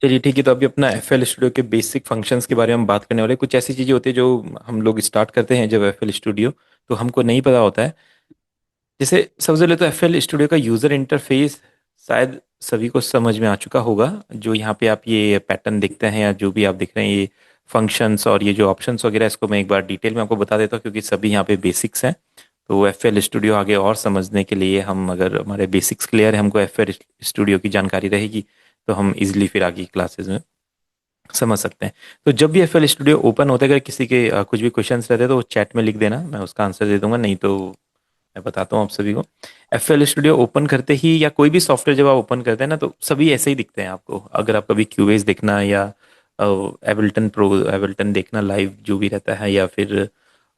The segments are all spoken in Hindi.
चलिए ठीक है। तो अभी अपना एफ एल स्टूडियो के बेसिक फंक्शंस के बारे में हम बात करने वाले हैं। कुछ ऐसी चीज़ें होती है जो हम लोग स्टार्ट करते हैं जब एफ एल स्टूडियो, तो हमको नहीं पता होता है। जैसे सबसे पहले तो एफ एल स्टूडियो का यूज़र इंटरफेस शायद सभी को समझ में आ चुका होगा। जो यहाँ पे आप ये पैटर्न देखते हैं या जो भी आप देख रहे हैं, ये फंक्शंस और ये जो ऑप्शंस वगैरह, इसको मैं एक बार डिटेल में आपको बता देता हूँ क्योंकि सभी यहाँ पे बेसिक्स हैं। तो एफ एल स्टूडियो आगे और समझने के लिए, हम अगर हमारे बेसिक्स क्लियर है, हमको एफ एल स्टूडियो की जानकारी रहेगी, तो हम इजिली फिर आगे क्लासेस में समझ सकते हैं। तो जब भी एफ एल स्टूडियो ओपन होता है, अगर किसी के कुछ भी क्वेश्चंस रहते हैं तो वो चैट में लिख देना, मैं उसका आंसर दे दूंगा। नहीं तो मैं बताता हूँ आप सभी को। एफ एल स्टूडियो ओपन करते ही, या कोई भी सॉफ्टवेयर जब आप ओपन करते हैं ना, तो सभी ऐसे ही दिखते हैं आपको। अगर आप कभी क्यूबेस देखना या एबल्टन प्रो, एबल्टन देखना लाइव जो भी रहता है, या फिर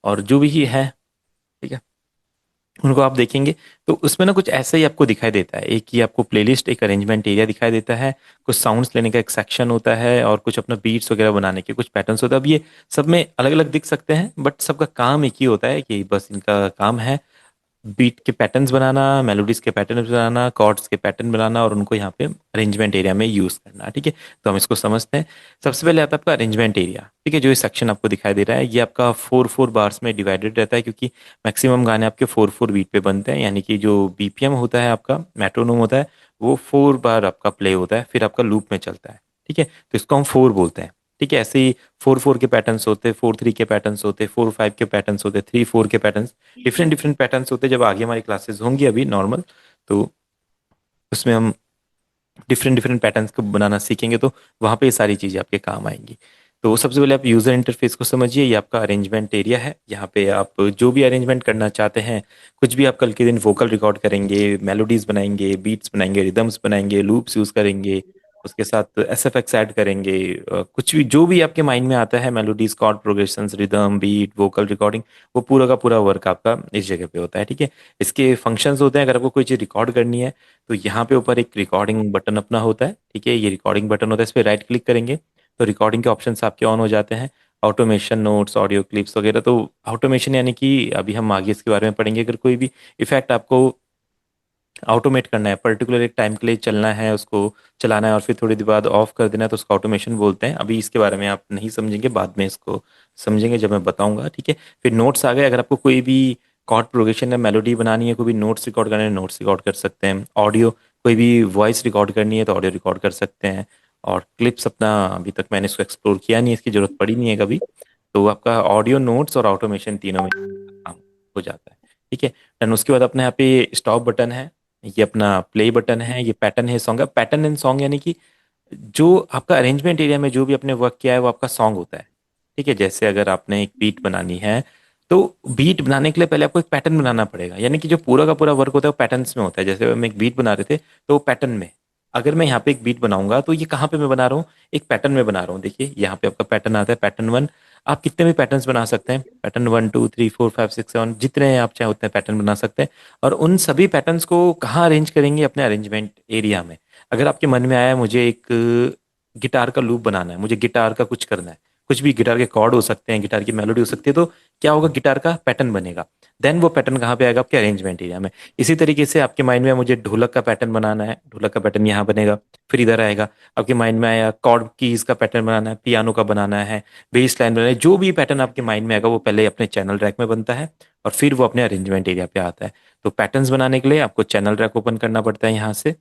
और जो भी है, ठीक है, उनको आप देखेंगे तो उसमें ना कुछ ऐसा ही आपको दिखाई देता है। एक ही आपको प्लेलिस्ट, एक अरेंजमेंट एरिया दिखाई देता है, कुछ साउंड्स लेने का एक सेक्शन होता है, और कुछ अपना बीट्स वगैरह बनाने के कुछ पैटर्न्स होता है। अब ये सब में अलग अलग दिख सकते हैं, बट सबका काम एक ही होता है कि बस इनका काम है बीट के पैटर्न्स बनाना, मेलोडीज के पैटर्न बनाना, कॉर्ड्स के पैटर्न बनाना, और उनको यहाँ पे अरेंजमेंट एरिया में यूज करना। ठीक है, तो हम इसको समझते हैं। सबसे पहले आता है आपका अरेंजमेंट एरिया। ठीक है, जो ये सेक्शन आपको दिखाई दे रहा है, ये आपका 4 4 बार्स में डिवाइडेड रहता है, क्योंकि मैक्सिमम गाने आपके 4 4 बीट पे बनते हैं। यानी कि जो बीपीएम होता है आपका, मेट्रोनोम होता है, वो 4 बार आपका प्ले होता है, फिर आपका लूप में चलता है। ठीक है, तो इसको हम 4 बोलते हैं। ठीक है, ऐसे ही 4 4 के पैटर्न्स होते हैं, 4 3 के पैटर्न्स होते हैं, 4 5 के पैटर्न्स होते हैं, 3 4 के पैटर्न्स, डिफरेंट डिफरेंट पैटर्न्स होते हैं। जब आगे हमारी क्लासेस होंगी अभी नॉर्मल, तो उसमें हम डिफरेंट डिफरेंट पैटर्न्स को बनाना सीखेंगे, तो वहाँ पे ये सारी चीज़ें आपके काम आएंगी। तो सबसे पहले आप यूज़र इंटरफेस को समझिए। ये आपका अरेंजमेंट एरिया है। यहाँ पे आप जो भी अरेंजमेंट करना चाहते हैं, कुछ भी आप कल के दिन वोकल रिकॉर्ड करेंगे, मेलोडीज बनाएंगे, बीट्स बनाएंगे, रिदम्स बनाएंगे, लूप्स यूज़ करेंगे, उसके साथ एस एफ एक्स ऐड करेंगे, कुछ भी जो भी आपके माइंड में आता है, melodies, chord progressions, rhythm, beat, vocal recording, वो पूरा का पूरा वर्क आपका इस जगह पे होता है। ठीक है, इसके फंक्शंस होते हैं। अगर आपको कोई चीज़ रिकॉर्ड करनी है, तो यहाँ पे ऊपर एक रिकॉर्डिंग बटन अपना होता है। ठीक है, ये रिकॉर्डिंग बटन होता है, इस पर राइट क्लिक करेंगे तो रिकॉर्डिंग के ऑप्शंस आपके ऑन हो जाते हैं। ऑटोमेशन, नोट्स, ऑडियो क्लिप्स वगैरह। तो ऑटोमेशन यानी कि अभी हम आगे इसके बारे में पढ़ेंगे। अगर कोई भी इफेक्ट आपको ऑटोमेट करना है, पर्टिकुलर एक टाइम के लिए चलना है, उसको चलाना है और फिर थोड़ी देर बाद ऑफ कर देना है, तो उसको ऑटोमेशन बोलते हैं। अभी इसके बारे में आप नहीं समझेंगे, बाद में इसको समझेंगे जब मैं बताऊंगा। ठीक है, फिर नोट्स आ गए। अगर आपको कोई भी कॉर्ड प्रोग्रेशन या मेलोडी बनानी है, कोई भी नोट्स रिकॉर्ड करने हैं, नोट्स रिकॉर्ड कर सकते हैं। ऑडियो, कोई भी वॉइस रिकॉर्ड करनी है तो ऑडियो रिकॉर्ड कर सकते हैं। और क्लिप्स अपना, अभी तक मैंने इसको एक्सप्लोर किया नहीं, इसकी जरूरत पड़ी नहीं है कभी। तो आपका ऑडियो, नोट्स और ऑटोमेशन तीनों में काम हो जाता है। ठीक है, डन। उसके बाद अपने यहाँ पे स्टॉप बटन है, ये अपना प्ले बटन है, ये पैटर्न है सॉन्ग का। पैटर्न एंड सॉन्ग यानी कि जो आपका अरेंजमेंट एरिया में जो भी आपने वर्क किया है वो आपका सॉन्ग होता है। ठीक है, जैसे अगर आपने एक बीट बनानी है, तो बीट बनाने के लिए पहले आपको एक पैटर्न बनाना पड़ेगा। यानी कि जो पूरा का पूरा वर्क होता है वो पैटर्न्स में होता है। जैसे हम एक बीट बना रहे थे, तो वो पैटर्न में, अगर मैं यहाँ पे एक बीट बनाऊंगा तो ये कहाँ पे मैं बना रहा हूँ, एक पैटर्न में बना रहा हूँ। देखिए यहाँ पे आपका पैटर्न आता है, पैटर्न वन। आप कितने भी पैटर्न्स बना सकते हैं, पैटर्न 1 2 3 4 5 6 7, जितने आप चाहे उतने पैटर्न बना सकते हैं। और उन सभी पैटर्न्स को कहाँ अरेंज करेंगे, अपने अरेंजमेंट एरिया में। अगर आपके मन में आया मुझे एक गिटार का लूप बनाना है, मुझे गिटार का कुछ करना है, कुछ भी गिटार के कॉर्ड हो सकते हैं, गिटार की मेलोडी हो सकती है, तो क्या होगा, गिटार का पैटर्न बनेगा। देन वो पैटर्न कहाँ पे आएगा, आपके अरेंजमेंट एरिया में। इसी तरीके से आपके माइंड में मुझे ढोलक का पैटर्न बनाना है, ढोलक का पैटर्न यहाँ बनेगा, फिर इधर आएगा। आपके माइंड में आया कॉर्ड कीज का पैटर्न बनाना है, पियानो का बनाना है, बेस लाइन बनाना है, जो भी पैटर्न आपके माइंड में आएगा वो पहले अपने चैनल रैक में बनता है और फिर वो अपने अरेंजमेंट एरिया पे आता है। तो पैटर्न्स बनाने के लिए आपको चैनल रैक ओपन करना पड़ता है। यहाँ से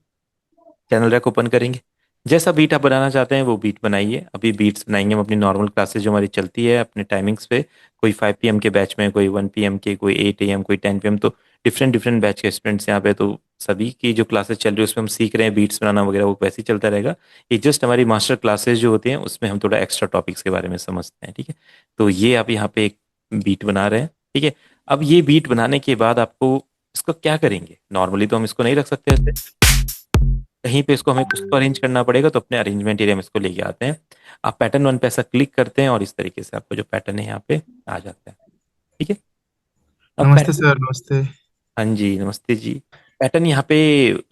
चैनल रैक ओपन करेंगे, जैसा बीट आप बनाना चाहते हैं वो बीट बनाइए। अभी बीट्स बनाएंगे हम अपनी नॉर्मल क्लासेस जो हमारी चलती है अपने टाइमिंग्स पे। कोई 5 PM के बैच में, कोई 1 PM के, कोई 8 AM, कोई 10 PM। तो डिफरेंट डिफरेंट बैच के स्टूडेंट्स यहाँ पे, तो सभी की जो क्लासेस चल रही है उसमें हम सीख रहे हैं बीट्स बनाना वगैरह, वो वैसे ही चलता रहेगा। ये जस्ट हमारी मास्टर क्लासेस जो होती हैं उसमें हम थोड़ा एक्स्ट्रा टॉपिक्स के बारे में समझते हैं। ठीक है, तो ये आप यहाँ पे एक बीट बना रहे हैं। ठीक है, अब ये बीट बनाने के बाद आपको इसको क्या करेंगे, नॉर्मली तो हम इसको नहीं रख सकते ऐसे, कहीं पे इसको हमें कुछ तो अरेंज करना पड़ेगा। तो अपने अरेंजमेंट एरिया में इसको लेके आते हैं। आप पैटर्न वन पे ऐसा क्लिक करते हैं और इस तरीके से आपको जो पैटर्न है यहाँ पे आ जाता है। ठीक है, अब नमस्ते पैटर्न, सर, नमस्ते। हाँ जी नमस्ते जी। पैटर्न यहाँ पे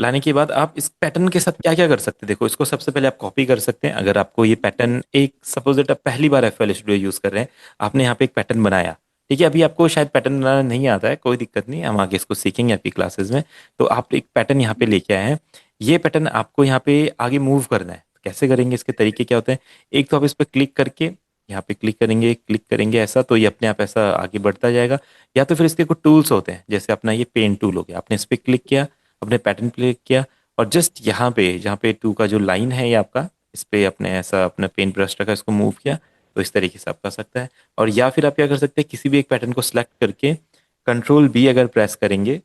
लाने के बाद आप इस पैटर्न के साथ क्या क्या कर सकते हैं, देखो इसको सबसे पहले आप कॉपी कर सकते हैं। अगर आपको ये पैटर्न, एक सपोज दैट आप पहली बार एफएल स्टूडियो यूज कर रहे हैं, आपने यहाँ पे एक पैटर्न बनाया। ठीक है, अभी आपको शायद पैटर्न बनाना नहीं आता है, कोई दिक्कत नहीं, हम आगे इसको सीखेंगे आपकी क्लासेस में। तो आप एक पैटर्न यहाँ पे लेके आए हैं, ये पैटर्न आपको यहाँ पे आगे मूव करना है। कैसे करेंगे, इसके तरीके क्या होते हैं? एक तो आप इस पर क्लिक करके यहाँ पे क्लिक करेंगे ऐसा, तो ये अपने आप ऐसा आगे बढ़ता जाएगा। या तो फिर इसके कुछ टूल्स होते हैं, जैसे अपना ये पेन टूल हो गया, आपने इस पर क्लिक किया, अपने पैटर्न पे क्लिक किया, और जस्ट यहाँ पे जहाँ पे टू का जो लाइन है ये आपका, इस पे अपने ऐसा अपना पेन ब्रश रखा, इसको मूव किया, तो इस तरीके से आप कर सकते हैं। और या फिर आप क्या कर सकते हैं, किसी भी एक पैटर्न को सिलेक्ट करके कंट्रोल बी अगर प्रेस करेंगे,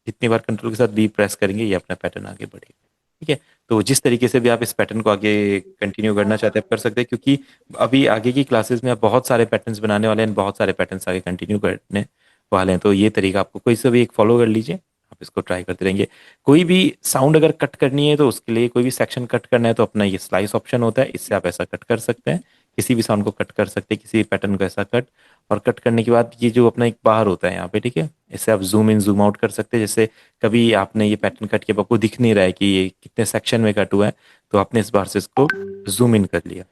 जितनी बार कंट्रोल के साथ बी प्रेस करेंगे, ये अपना पैटर्न आगे बढ़ेगा। ठीक है, तो जिस तरीके से भी आप इस पैटर्न को आगे कंटिन्यू करना चाहते हैं आप कर सकते हैं, क्योंकि अभी आगे की क्लासेस में आप बहुत सारे पैटर्न्स बनाने वाले हैं, बहुत सारे पैटर्न्स आगे कंटिन्यू करने वाले हैं। तो ये तरीका आपको कोई सा भी एक फॉलो कर लीजिए, आप इसको ट्राई करते रहेंगे। कोई भी साउंड अगर कट करनी है तो उसके लिए, कोई भी सेक्शन कट करना है तो अपना ये स्लाइस ऑप्शन होता है, इससे आप ऐसा कट कर सकते हैं, किसी भी साउंड को कट कर सकते हैं, किसी भी पैटर्न को ऐसा कट। और कट करने के बाद ये जो अपना एक बार होता है यहाँ पे, ठीक है, इससे आप जूम इन जूम आउट कर सकते हैं। जैसे कभी आपने ये पैटर्न कट किया, आपको दिख नहीं रहा है कि ये कितने सेक्शन में कट हुआ है, तो आपने इस बार से इसको जूम इन कर लिया।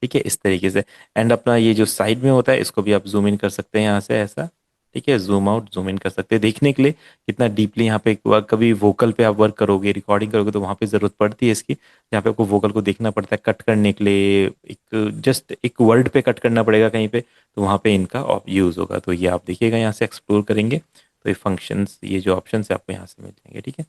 ठीक है, इस तरीके से। एंड अपना ये जो साइड में होता है इसको भी आप जूम इन कर सकते हैं यहाँ से ऐसा। ठीक है, जूम आउट जूम इन कर सकते हैं देखने के लिए कितना डीपली यहाँ पे कभी वोकल पे आप वर्क करोगे, रिकॉर्डिंग करोगे, तो वहाँ पे ज़रूरत पड़ती है इसकी, जहाँ पे आपको वोकल को देखना पड़ता है कट करने के लिए, एक जस्ट एक वर्ड पे कट करना पड़ेगा कहीं पे, तो वहाँ पे इनका यूज़ होगा। तो ये आप देखिएगा, यहाँ से एक्सप्लोर करेंगे तो ये फंक्शंस, ये जो ऑप्शन है आपको यहाँ से मिल जाएंगे। ठीक है,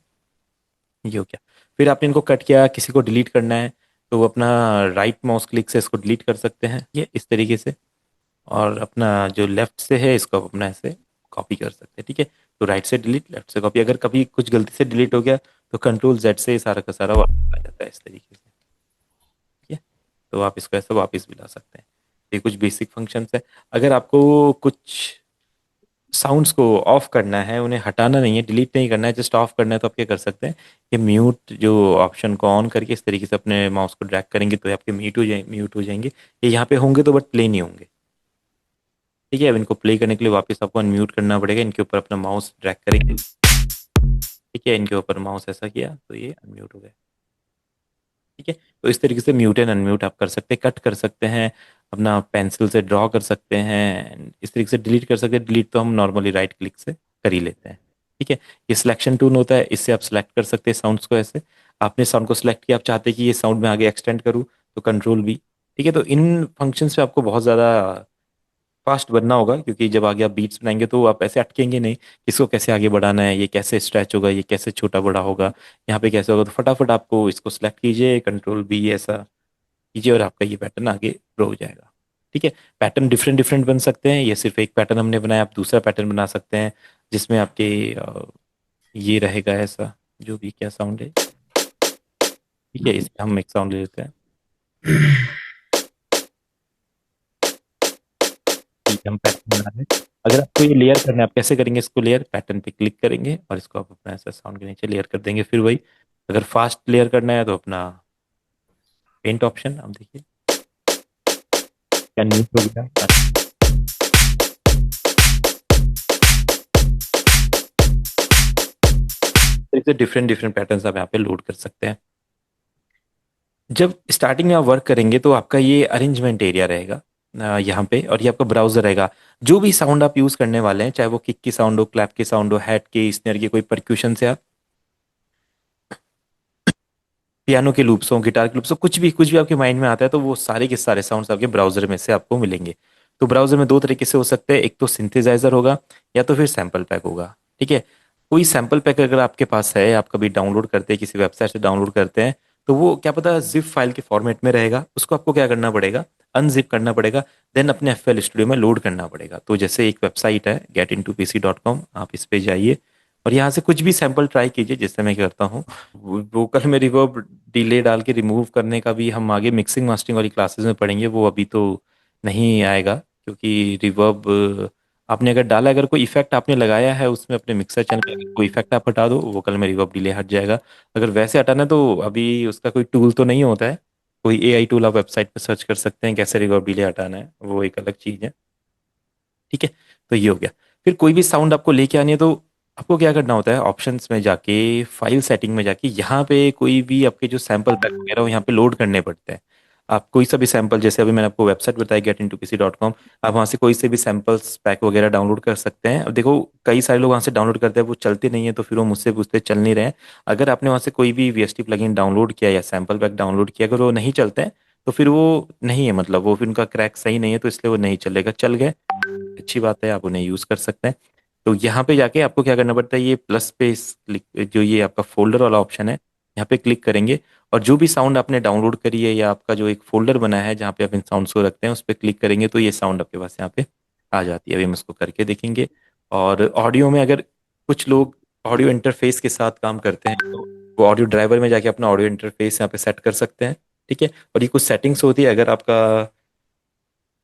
ये हो गया। फिर आपने इनको कट किया, किसी को डिलीट करना है तो वो अपना राइट माउस क्लिक से इसको डिलीट कर सकते हैं, ये इस तरीके से। और अपना जो लेफ्ट से है इसको आप अपना ऐसे कॉपी कर सकते हैं। ठीक है, तो राइट से डिलीट, लेफ्ट से कॉपी। अगर कभी कुछ गलती से डिलीट हो गया तो कंट्रोल जेड से ये सारा का सारा वापस आ जाता है इस तरीके से। ठीक है, तो आप इसको ऐसा वापस भी ला सकते हैं। ये कुछ बेसिक फंक्शंस है। अगर आपको कुछ साउंड्स को ऑफ करना है, उन्हें हटाना नहीं है, डिलीट नहीं करना है, जस्ट ऑफ करना है, तो आप क्या कर सकते हैं, कि म्यूट जो ऑप्शन को ऑन करके इस तरीके से अपने माउस को ड्रैग करेंगे तो ये आपके म्यूट हो जाएंगे। ये यहाँ पे होंगे तो बट प्ले नहीं होंगे। ठीक है, अब इनको प्ले करने के लिए वापस आपको अनम्यूट करना पड़ेगा, इनके ऊपर अपना माउस ड्रैग करेंगे। ठीक है, इनके ऊपर माउस ऐसा किया तो ये अनम्यूट हो गए। ठीक है, तो इस तरीके से म्यूट एंड अनम्यूट आप कर सकते हैं, कट कर सकते हैं, अपना पेंसिल से ड्रॉ कर सकते हैं, and इस तरीके से डिलीट कर सकते हैं। डिलीट तो हम नॉर्मली राइट क्लिक से कर ही लेते हैं। ठीक है, ये सिलेक्शन टूल होता है, इससे आप सिलेक्ट कर सकते हैं साउंड्स को ऐसे। आपने साउंड को सिलेक्ट किया, आप चाहते हैं कि ये साउंड में आगे एक्सटेंड करूँ, तो कंट्रोल भी। ठीक है, तो इन फंक्शंस पे आपको बहुत ज़्यादा फास्ट बनना होगा, क्योंकि जब आगे आप बीट्स बनाएंगे तो आप ऐसे अटकेंगे नहीं, इसको कैसे आगे बढ़ाना है, ये कैसे स्ट्रेच होगा, ये कैसे छोटा बड़ा होगा, यहाँ पे कैसे होगा। तो फटाफट आपको इसको सिलेक्ट कीजिए, कंट्रोल बी ऐसा कीजिए, और आपका ये पैटर्न आगे ग्रो हो जाएगा। ठीक है, पैटर्न डिफरेंट डिफरेंट बन सकते हैं, ये सिर्फ एक पैटर्न हमने बनाया, आप दूसरा पैटर्न बना सकते हैं जिसमें आपके ये रहेगा ऐसा, जो भी क्या साउंड है। ठीक है, इसमें हम एक साउंड ले लेते हैं, ठीक है, हम पैटर्न बना रहे हैं। अगर आपको ये लेयर करना है, आप कैसे करेंगे इसको, लेयर पैटर्न पे क्लिक करेंगे और इसको आप अपना ऐसा साउंड के नीचे लेयर कर देंगे। फिर वही, अगर फास्ट लेयर करना है तो अपना पेंट ऑप्शन, आप देखिए क्या न्यू हो गया। तरीके से डिफरेंट डिफरेंट पैटर्न्स आप यहाँ पे लोड कर सकते हैं। जब स्टार्टिंग में आप वर्क करेंगे तो आपका ये अरेंजमेंट एरिया रहेगा यहाँ पे, और ये आपका ब्राउजर रहेगा। जो भी साउंड आप यूज करने वाले हैं, चाहे वो किक की साउंड हो, क्लैप की साउंड हो, हैट के, स्नेयर के, कोई परक्यूशन से आप, पियानो के लूप्स हो, गिटार के लूप्स हो, कुछ भी आपके माइंड में आता है, तो वो सारे के सारे साउंड्स आपके ब्राउजर में से आपको मिलेंगे। तो ब्राउजर में दो तरीके से हो सकते हैं, एक तो सिंथेसाइजर होगा या तो फिर सैंपल पैक होगा। ठीक है, कोई सैंपल पैक अगर आपके पास है, आप कभी डाउनलोड करते हैं, किसी वेबसाइट से डाउनलोड करते हैं, तो वो क्या पता जिप फाइल के फॉर्मेट में रहेगा, उसको आपको क्या करना पड़ेगा, अनजिप करना पड़ेगा, देन अपने एफएल स्टूडियो में लोड करना पड़ेगा। तो जैसे एक वेबसाइट है getintopc.com, आप इस पे जाइए और यहाँ से कुछ भी सैंपल ट्राई कीजिए, जैसे मैं करता हूँ। वोकल में रिवर्ब डिले डाल के रिमूव करने का भी हम आगे मिक्सिंग मास्टरिंग वाली क्लासेस में पढ़ेंगे, वो अभी तो नहीं आएगा, क्योंकि रिवर्ब आपने अगर डाला, अगर कोई इफेक्ट आपने लगाया है उसमें अपने मिक्सर चैनल में, कोई इफेक्ट आप हटा दो, वोकल में रिवर्ब डिले हट जाएगा। अगर वैसे हटाना है तो अभी उसका कोई टूल तो नहीं होता है, कोई एआई टूल आप वेबसाइट पर सर्च कर सकते हैं, कैसे रिवर्ब डिले हटाना है, वो एक अलग चीज़ है। ठीक है, तो ये हो गया। फिर कोई भी साउंड आपको लेके आनी है तो आपको क्या करना होता है, ऑप्शंस में जाके, फाइल सेटिंग में जाके, यहाँ पे कोई भी आपके जो सैंपल पैक वगैरह हो यहाँ पे लोड करने पड़ते हैं। आप कोई सा भी सैंपल, जैसे अभी मैंने आपको वेबसाइट बताया getintoPC.com, आप वहाँ से कोई से भी सैंपल्स पैक वगैरह डाउनलोड कर सकते हैं। अब देखो कई सारे लोग वहाँ से डाउनलोड करते हैं, वो चलते नहीं है, तो फिर वो मुझसे पूछते चल नहीं रहे हैं। अगर आपने वहाँ से कोई भी वीएसटी प्लगइन डाउनलोड किया या सैंपल पैक डाउनलोड किया, अगर वो नहीं चलते हैं तो फिर वो नहीं है, मतलब वो फिर उनका क्रैक सही नहीं है, तो इसलिए वो नहीं चलेगा। चल गए, अच्छी बात है, आप उन्हें यूज़ कर सकते हैं। तो यहाँ पे जाके आपको क्या करना पड़ता है, ये प्लस पे जो ये आपका फोल्डर वाला ऑप्शन है, यहाँ पे क्लिक करेंगे और जो भी साउंड आपने डाउनलोड करी है या आपका जो एक फोल्डर बना है जहाँ पे आप इन साउंड्स को रखते हैं, उस पर क्लिक करेंगे तो ये साउंड आपके पास यहाँ पे आ जाती है। अभी हम इसको करके देखेंगे। और ऑडियो में अगर कुछ लोग ऑडियो इंटरफेस के साथ काम करते हैं, तो वो ऑडियो ड्राइवर में जाके अपना ऑडियो इंटरफेस यहाँ पे सेट कर सकते हैं। ठीक है, और ये कुछ सेटिंग्स होती है, अगर आपका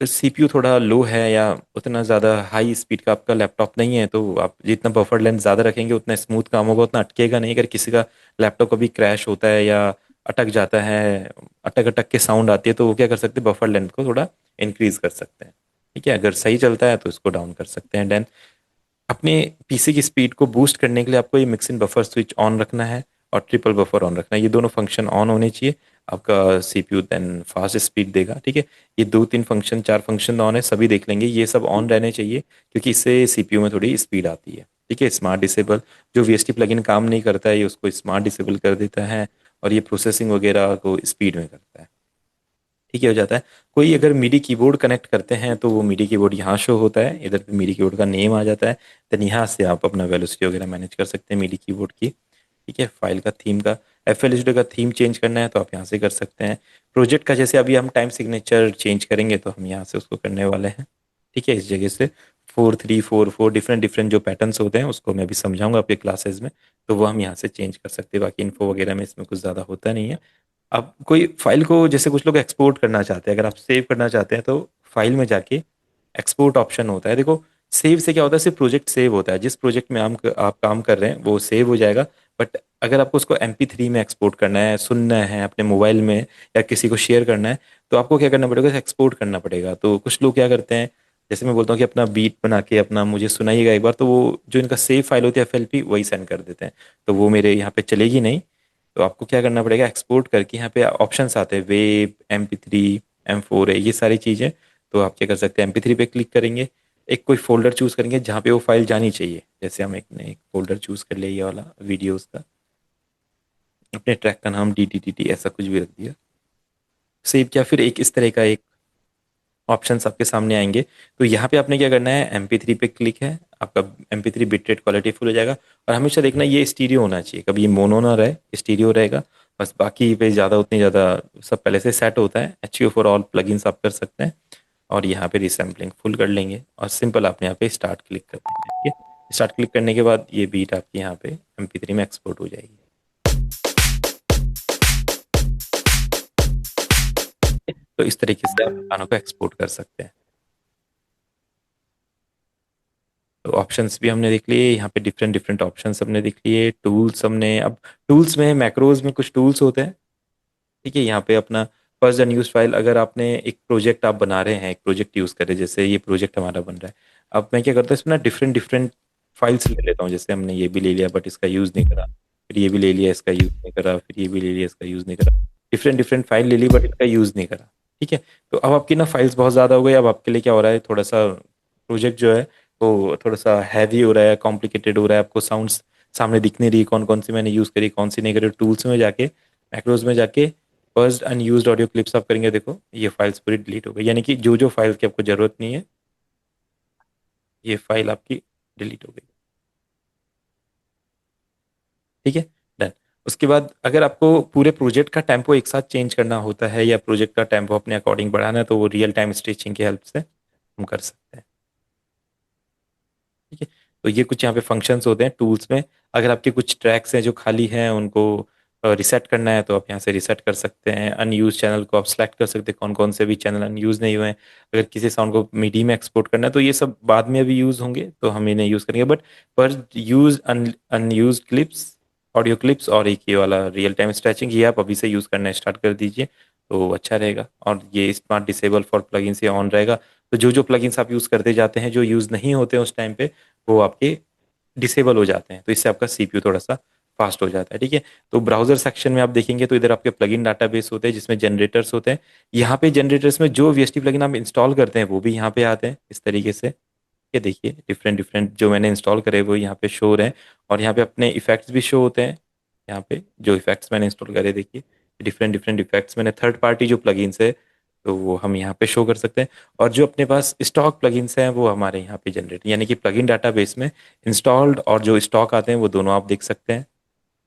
सीपीयू थोड़ा लो है या उतना ज़्यादा हाई स्पीड का आपका लैपटॉप नहीं है, तो आप जितना बफर लेंथ ज़्यादा रखेंगे उतना स्मूथ काम होगा, उतना अटकेगा नहीं। अगर किसी का लैपटॉप कभी क्रैश होता है या अटक जाता है, अटक अटक के साउंड आती है, तो वो क्या कर सकते हैं, बफर लेंथ को थोड़ा इंक्रीज कर सकते हैं। ठीक है, अगर सही चलता है तो इसको डाउन कर सकते हैं। देन अपने पीसी की स्पीड को बूस्ट करने के लिए आपको ये mix in buffer switch on रखना है और ट्रिपल बफर ऑन रखना है। ये दोनों फंक्शन ऑन होने चाहिए, आपका सीपीयू देन फास्ट स्पीड देगा। ठीक है, ये दो तीन फंक्शन, चार फंक्शन ऑन है, सभी देख लेंगे, ये सब ऑन रहने चाहिए, क्योंकि इससे सीपीयू में थोड़ी स्पीड आती है। ठीक है, स्मार्ट डिसेबल, जो वीएसटी प्लगइन काम नहीं करता है, ये उसको स्मार्ट डिसेबल कर देता है और ये प्रोसेसिंग वगैरह को स्पीड में करता है। ठीक है, हो जाता है। कोई अगर मीडी कीबोर्ड कनेक्ट करते हैं तो वो मीडी कीबोर्ड यहाँ शो होता है, इधर पे मीडी कीबोर्ड का नेम आ जाता है। देन यहाँ से आप अपना वेलोसिटी वगैरह मैनेज कर सकते हैं मीडी कीबोर्ड की। ठीक है, फाइल का थीम का, एफएल स्टूडियो का थीम चेंज करना है तो आप यहाँ से कर सकते हैं। प्रोजेक्ट का जैसे अभी हम टाइम सिग्नेचर चेंज करेंगे तो हम यहाँ से उसको करने वाले हैं। ठीक है, इस जगह से 4344 डिफरेंट डिफरेंट जो पैटर्न्स होते हैं उसको मैं अभी समझाऊंगा आपके क्लासेस में, तो वो हम यहाँ से चेंज कर सकते हैं। बाकी इन्फो वगैरह में इसमें कुछ ज़्यादा होता नहीं है। अब कोई फाइल को जैसे कुछ लोग एक्सपोर्ट करना चाहते हैं, अगर आप सेव करना चाहते हैं तो फाइल में जाके एक्सपोर्ट ऑप्शन होता है। देखो सेव से क्या होता है, सिर्फ प्रोजेक्ट सेव होता है, जिस प्रोजेक्ट में आप काम कर रहे हैं वो सेव हो जाएगा। बट अगर आपको उसको MP3 में एक्सपोर्ट करना है, सुनना है अपने मोबाइल में या किसी को शेयर करना है, तो आपको क्या करना पड़ेगा, एक्सपोर्ट करना पड़ेगा। तो कुछ लोग क्या करते हैं, जैसे मैं बोलता हूँ कि अपना बीट बना के अपना मुझे सुनाइएगा एक बार, तो वो जो इनका सेव फाइल होती है FLP वही सेंड कर देते हैं, तो वो मेरे यहाँ पे चलेगी नहीं। तो आपको क्या करना पड़ेगा, एक्सपोर्ट करके यहाँ पे ऑप्शंस आते हैं, वेब, MP3, M4 है, ये सारी चीज़ें। तो आप क्या कर सकते हैं, MP3 पे क्लिक करेंगे, एक कोई फोल्डर चूज करेंगे जहाँ पे वो फाइल जानी चाहिए। जैसे हम एक फोल्डर चूज कर ले, ये वाला वीडियोस का, अपने ट्रैक का नाम DTTT ऐसा कुछ भी रख दिया, सेव किया, फिर एक इस तरह का एक ऑप्शंस आपके सामने आएंगे। तो यहाँ पे आपने क्या करना है, MP3 पे क्लिक है, आपका MP3 बिटरेट क्वालिटी फुल हो जाएगा। और हमेशा देखना ये स्टीरियो होना चाहिए, कभी ये मोनो ना रहे, स्टीरियो रहेगा बस। बाकी पे ज़्यादा उतनी ज़्यादा सब पहले से सेट होता है। HU फॉर ऑल प्लगइन्स आप कर सकते हैं और यहाँ पे रिसैम्पलिंग फुल कर लेंगे और सिंपल आपने यहाँ पे स्टार्ट क्लिक कर देंगे। ठीक है, स्टार्ट क्लिक करने के बाद ये बीट आपकी यहाँ पे MP3 में एक्सपोर्ट हो जाएगी। तो इस तरीके से आप गानों को एक्सपोर्ट कर सकते हैं। तो ऑप्शंस भी हमने देख लिए, यहाँ पे डिफरेंट डिफरेंट ऑप्शंस हमने देख लिए। टूल्स हमने, अब टूल्स में मैक्रोज में कुछ टूल्स होते हैं। ठीक है, यहाँ पे अपना फर्स्ट अनयूज फाइल, अगर आपने एक प्रोजेक्ट आप बना रहे हैं, एक प्रोजेक्ट यूज कर रहे हैं, जैसे ये प्रोजेक्ट हमारा बन रहा है। अब मैं क्या करता हूँ, इसमें ना डिफरेंट डिफरेंट फाइल्स ले लेता हूँ। जैसे हमने ये भी ले लिया बट इसका यूज नहीं करा, फिर ये भी ले लिया इसका यूज नहीं करा, फिर ये भी ले लिया इसका यूज नहीं करा, डिफरेंट डिफरेंट फाइल ले ली बट इसका यूज नहीं करा। ठीक है, तो अब आपकी ना फाइल्स बहुत ज़्यादा हो गई। अब आपके लिए क्या हो रहा है, थोड़ा सा प्रोजेक्ट जो है वो थोड़ा सा हैवी हो रहा है, कॉम्प्लिकेटेड हो रहा है, आपको साउंड्स सामने दिख नहीं रही कौन कौन सी मैंने यूज़ करी, कौन सी नहीं करी। टूल्स में जाके, मैक्रोज में जाके फर्स्ट अनयूज्ड ऑडियो क्लिप्स आप करेंगे, देखो ये फाइल्स पूरी डिलीट हो गई, यानी कि जो जो फाइल की आपको ज़रूरत नहीं है ये फाइल आपकी डिलीट हो गई। ठीक है, डन। उसके बाद अगर आपको पूरे प्रोजेक्ट का टेम्पो एक साथ चेंज करना होता है या प्रोजेक्ट का टेम्पो अपने अकॉर्डिंग बढ़ाना है, तो वो रियल टाइम स्टिचिंग की हेल्प से हम कर सकते हैं। ठीक है, तो ये कुछ यहाँ पे फंक्शंस होते हैं टूल्स में। अगर आपके कुछ ट्रैक्स हैं जो खाली हैं, उनको रिसेट करना है तो आप यहाँ से रिसेट कर सकते हैं। अनयूज चैनल को आप सेलेक्ट कर सकते हैं, कौन कौन से भी चैनल अनयूज नहीं हुए हैं। अगर किसी साउंड को मीडी में एक्सपोर्ट करना है तो ये सब बाद में अभी यूज होंगे, तो हम इन्हें यूज करेंगे। बट पर use unused clips, audio clips और एक ये वाला रियल टाइम स्ट्रेचिंग, ये आप अभी से यूज करना स्टार्ट कर दीजिए तो अच्छा रहेगा। और ये स्मार्ट डिसेबल फॉर प्लगइन्स ये ऑन रहेगा, तो जो जो प्लगइन्स आप यूज करते जाते हैं जो यूज नहीं होते हैं उस टाइम पे, वो आपके डिसेबल हो जाते हैं, तो इससे आपका CPU थोड़ा सा फास्ट हो जाता है। ठीक है, तो ब्राउजर सेक्शन में आप देखेंगे तो इधर आपके प्लगइन डाटाबेस होते हैं जिसमें जनरेटर्स होते हैं। यहाँ पे जनरेटर्स में जो वीएसटी प्लगइन आप इंस्टॉल करते हैं वो भी यहाँ पे आते हैं इस तरीके से। ये देखिए डिफरेंट डिफरेंट जो मैंने इंस्टॉल करे वो यहाँ पे शो हो रहे हैं, और यहाँ पे अपने इफेक्ट्स भी शो होते हैं। यहाँ पे जो इफेक्ट्स मैंने इंस्टॉल करे देखिए, डिफरेंट डिफरेंट इफेक्ट्स मैंने थर्ड पार्टी जो प्लगइन्स है तो वो हम यहाँ पे शो कर सकते हैं। और जो अपने पास स्टॉक प्लगइन्स हैं वो हमारे यहाँ पे जनरेट, यानी कि प्लगइन डाटाबेस में इंस्टॉल्ड और जो स्टॉक आते हैं वो दोनों आप देख सकते हैं।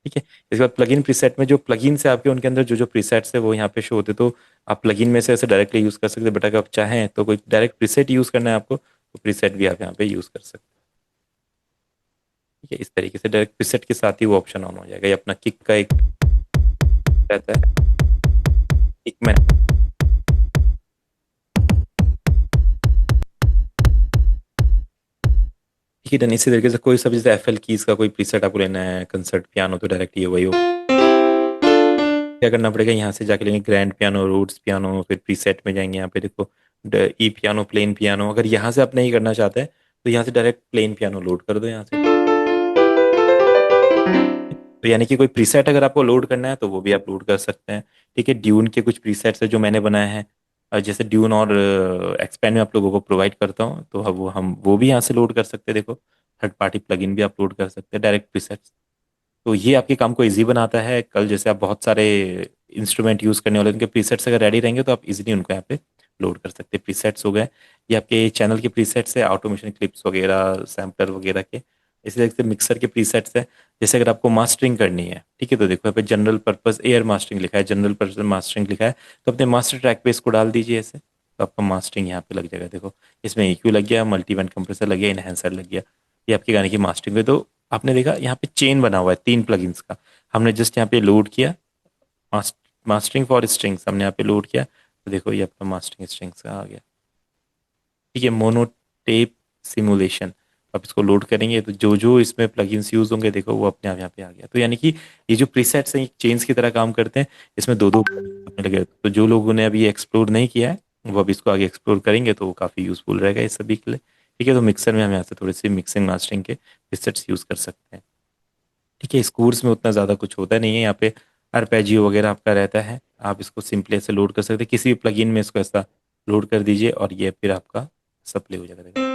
ठीक है, इसके बाद प्लगइन प्रीसेट में जो प्लगइन्स है आपके, उनके अंदर जो जो प्रीसेट्स है वो यहाँ पे शो होते हैं, तो आप प्लगइन में से ऐसे डायरेक्टली यूज़ कर सकते हैं। बट अगर आप चाहें तो कोई डायरेक्ट प्रीसेट यूज़ करना है आपको तो प्रीसेट भी आप यहाँ पे यूज़ कर सकते हैं। ठीक है, इस तरीके से डायरेक्ट प्रीसेट के साथ ही वो ऑप्शन ऑन हो जाएगा। ये अपना किक का एक रहता है, किक में। ठीक है, डन। इसी तरीके से कोई सा भी जैसे एफ एल कीज का कोई प्रीसेट आपको लेना है, कंसर्ट पियानो, तो डायरेक्ट ये वही हो। क्या करना पड़ेगा, यहाँ से जाके लेंगे ग्रैंड पियानो, रोड्स पियानो, फिर प्रीसेट में जाएंगे, यहाँ पे देखो ई पियानो, प्लेन पियानो। अगर यहाँ से आप नहीं करना चाहते हैं तो यहाँ से डायरेक्ट प्लेन पियानो लोड कर दो यहाँ से। तो यानी कि कोई प्रीसेट अगर आपको लोड करना है तो वो भी आप लोड कर सकते हैं। ठीक है, ड्यून के कुछ प्रीसेट्स है जो मैंने बनाए हैं, जैसे ड्यून और एक्सपेंड में आप लोगों को प्रोवाइड करता हूँ, तो हम वो भी यहाँ से लोड कर सकते हैं। देखो थर्ड पार्टी प्लगइन भी आप लोड कर सकते हैं डायरेक्ट प्रीसेट्स। तो ये आपके काम को इजी बनाता है। कल जैसे आप बहुत सारे इंस्ट्रूमेंट यूज करने वाले, उनके प्रीसेट्स अगर रेडी रहेंगे तो आप इजीली उनको यहाँ पे लोड कर सकते हैं। प्रीसेट्स हो गए, ये आपके चैनल के प्रीसेट्स है, ऑटोमेशन क्लिप्स वगैरह, सैम्पलर वगैरह के। इसी तरह से मिक्सर के प्रीसेट्स है। जैसे अगर आपको मास्टरिंग करनी है, ठीक है, तो देखो यहाँ पे जनरल पर्पस एयर मास्टरिंग लिखा है, जनरल पर्पस मास्टरिंग लिखा है, तो अपने मास्टर ट्रैक पे इसको डाल दीजिए ऐसे, तो आपका मास्टरिंग यहाँ पे लग जाएगा। देखो इसमें EQ लग गया, मल्टी बैंड कंप्रेसर लग गया, इनहेंसर लग गया, ये आपके गाने की मास्टरिंग में। तो आपने देखा यहाँ पे चेन बना हुआ है 3 प्लगइन्स का, हमने जस्ट यहाँ पे लोड किया, मास्टरिंग फॉर स्ट्रिंग्स हमने यहाँ पे लोड किया, तो देखो ये आपका मास्टरिंग स्ट्रिंग्स का आ गया। ठीक है, मोनोटेप सिमुलेशन, आप इसको लोड करेंगे तो जो जो इसमें प्लगइन्स यूज होंगे देखो वो अपने आप यहाँ पे आ गया। तो यानी कि ये जो प्रीसेट्स हैं चेन्स की तरह काम करते हैं, इसमें दो दो अपने लगे। तो जो लोगों ने अभी एक्सप्लोर नहीं किया है वो अभी इसको आगे एक्सप्लोर करेंगे तो वो काफ़ी यूजफुल रहेगा इस सभी के लिए। ठीक है, तो मिक्सर में हम यहाँ से थोड़ी सी मिक्सिंग मास्टरिंग के प्रीसेट्स यूज कर सकते हैं। ठीक है, इस कोर्स में उतना ज़्यादा कुछ होता नहीं है, यहाँ पे आर्पेजियो वगैरह आपका रहता है, आप इसको सिंपली ऐसे लोड कर सकते हैं किसी भी प्लगइन में, इसको ऐसा लोड कर दीजिए और ये फिर आपका सब प्ले हो जाएगा।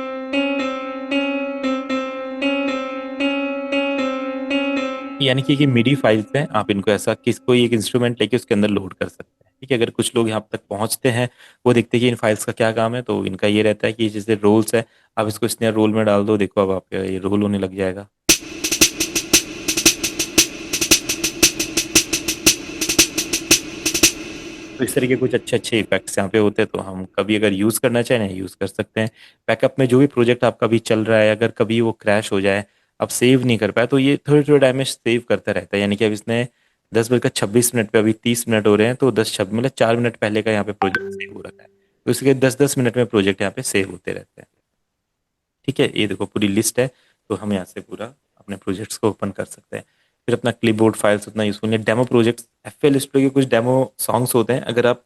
यानी कि मिडी फाइल्स हैं, आप इनको ऐसा किस कोई एक इंस्ट्रूमेंट लेके उसके अंदर लोड कर सकते हैं। ठीक है, अगर कुछ लोग यहाँ तक पहुंचते हैं वो देखते हैं कि इन फाइल्स का क्या काम है, तो इनका ये रहता है कि जैसे रोल्स है, आप इसको स्नेयर रोल में डाल दो, देखो अब आपका ये रोल होने लग जाएगा। तो इस तरीके कुछ अच्छे अच्छे इफेक्ट्स यहाँ पे होते हैं, तो हम कभी अगर यूज़ करना चाहें यूज़ कर सकते हैं। बैकअप में जो भी प्रोजेक्ट आपका भी चल रहा है, अगर कभी वो क्रैश हो जाए, आप सेव नहीं कर पाए, तो ये थोड़े थोड़े टाइम में सेव करता रहता है। यानी कि अब इसने 10 बजकर 26 मिनट पे अभी 30 मिनट हो रहे हैं, तो 10 मतलब 4 मिनट पहले का यहाँ पे प्रोजेक्ट सेव हो रखा है, तो इसके 10-10 मिनट में प्रोजेक्ट यहाँ पे सेव होते रहते हैं। ठीक है, ये देखो पूरी लिस्ट है, तो हम यहाँ से पूरा अपने प्रोजेक्ट्स को ओपन कर सकते हैं। फिर अपना क्लिपबोर्ड फाइल्स उतना यूजफुल है। डेमो प्रोजेक्ट्स, FL स्टूडियो के कुछ डेमो सॉन्ग्स होते हैं, अगर आप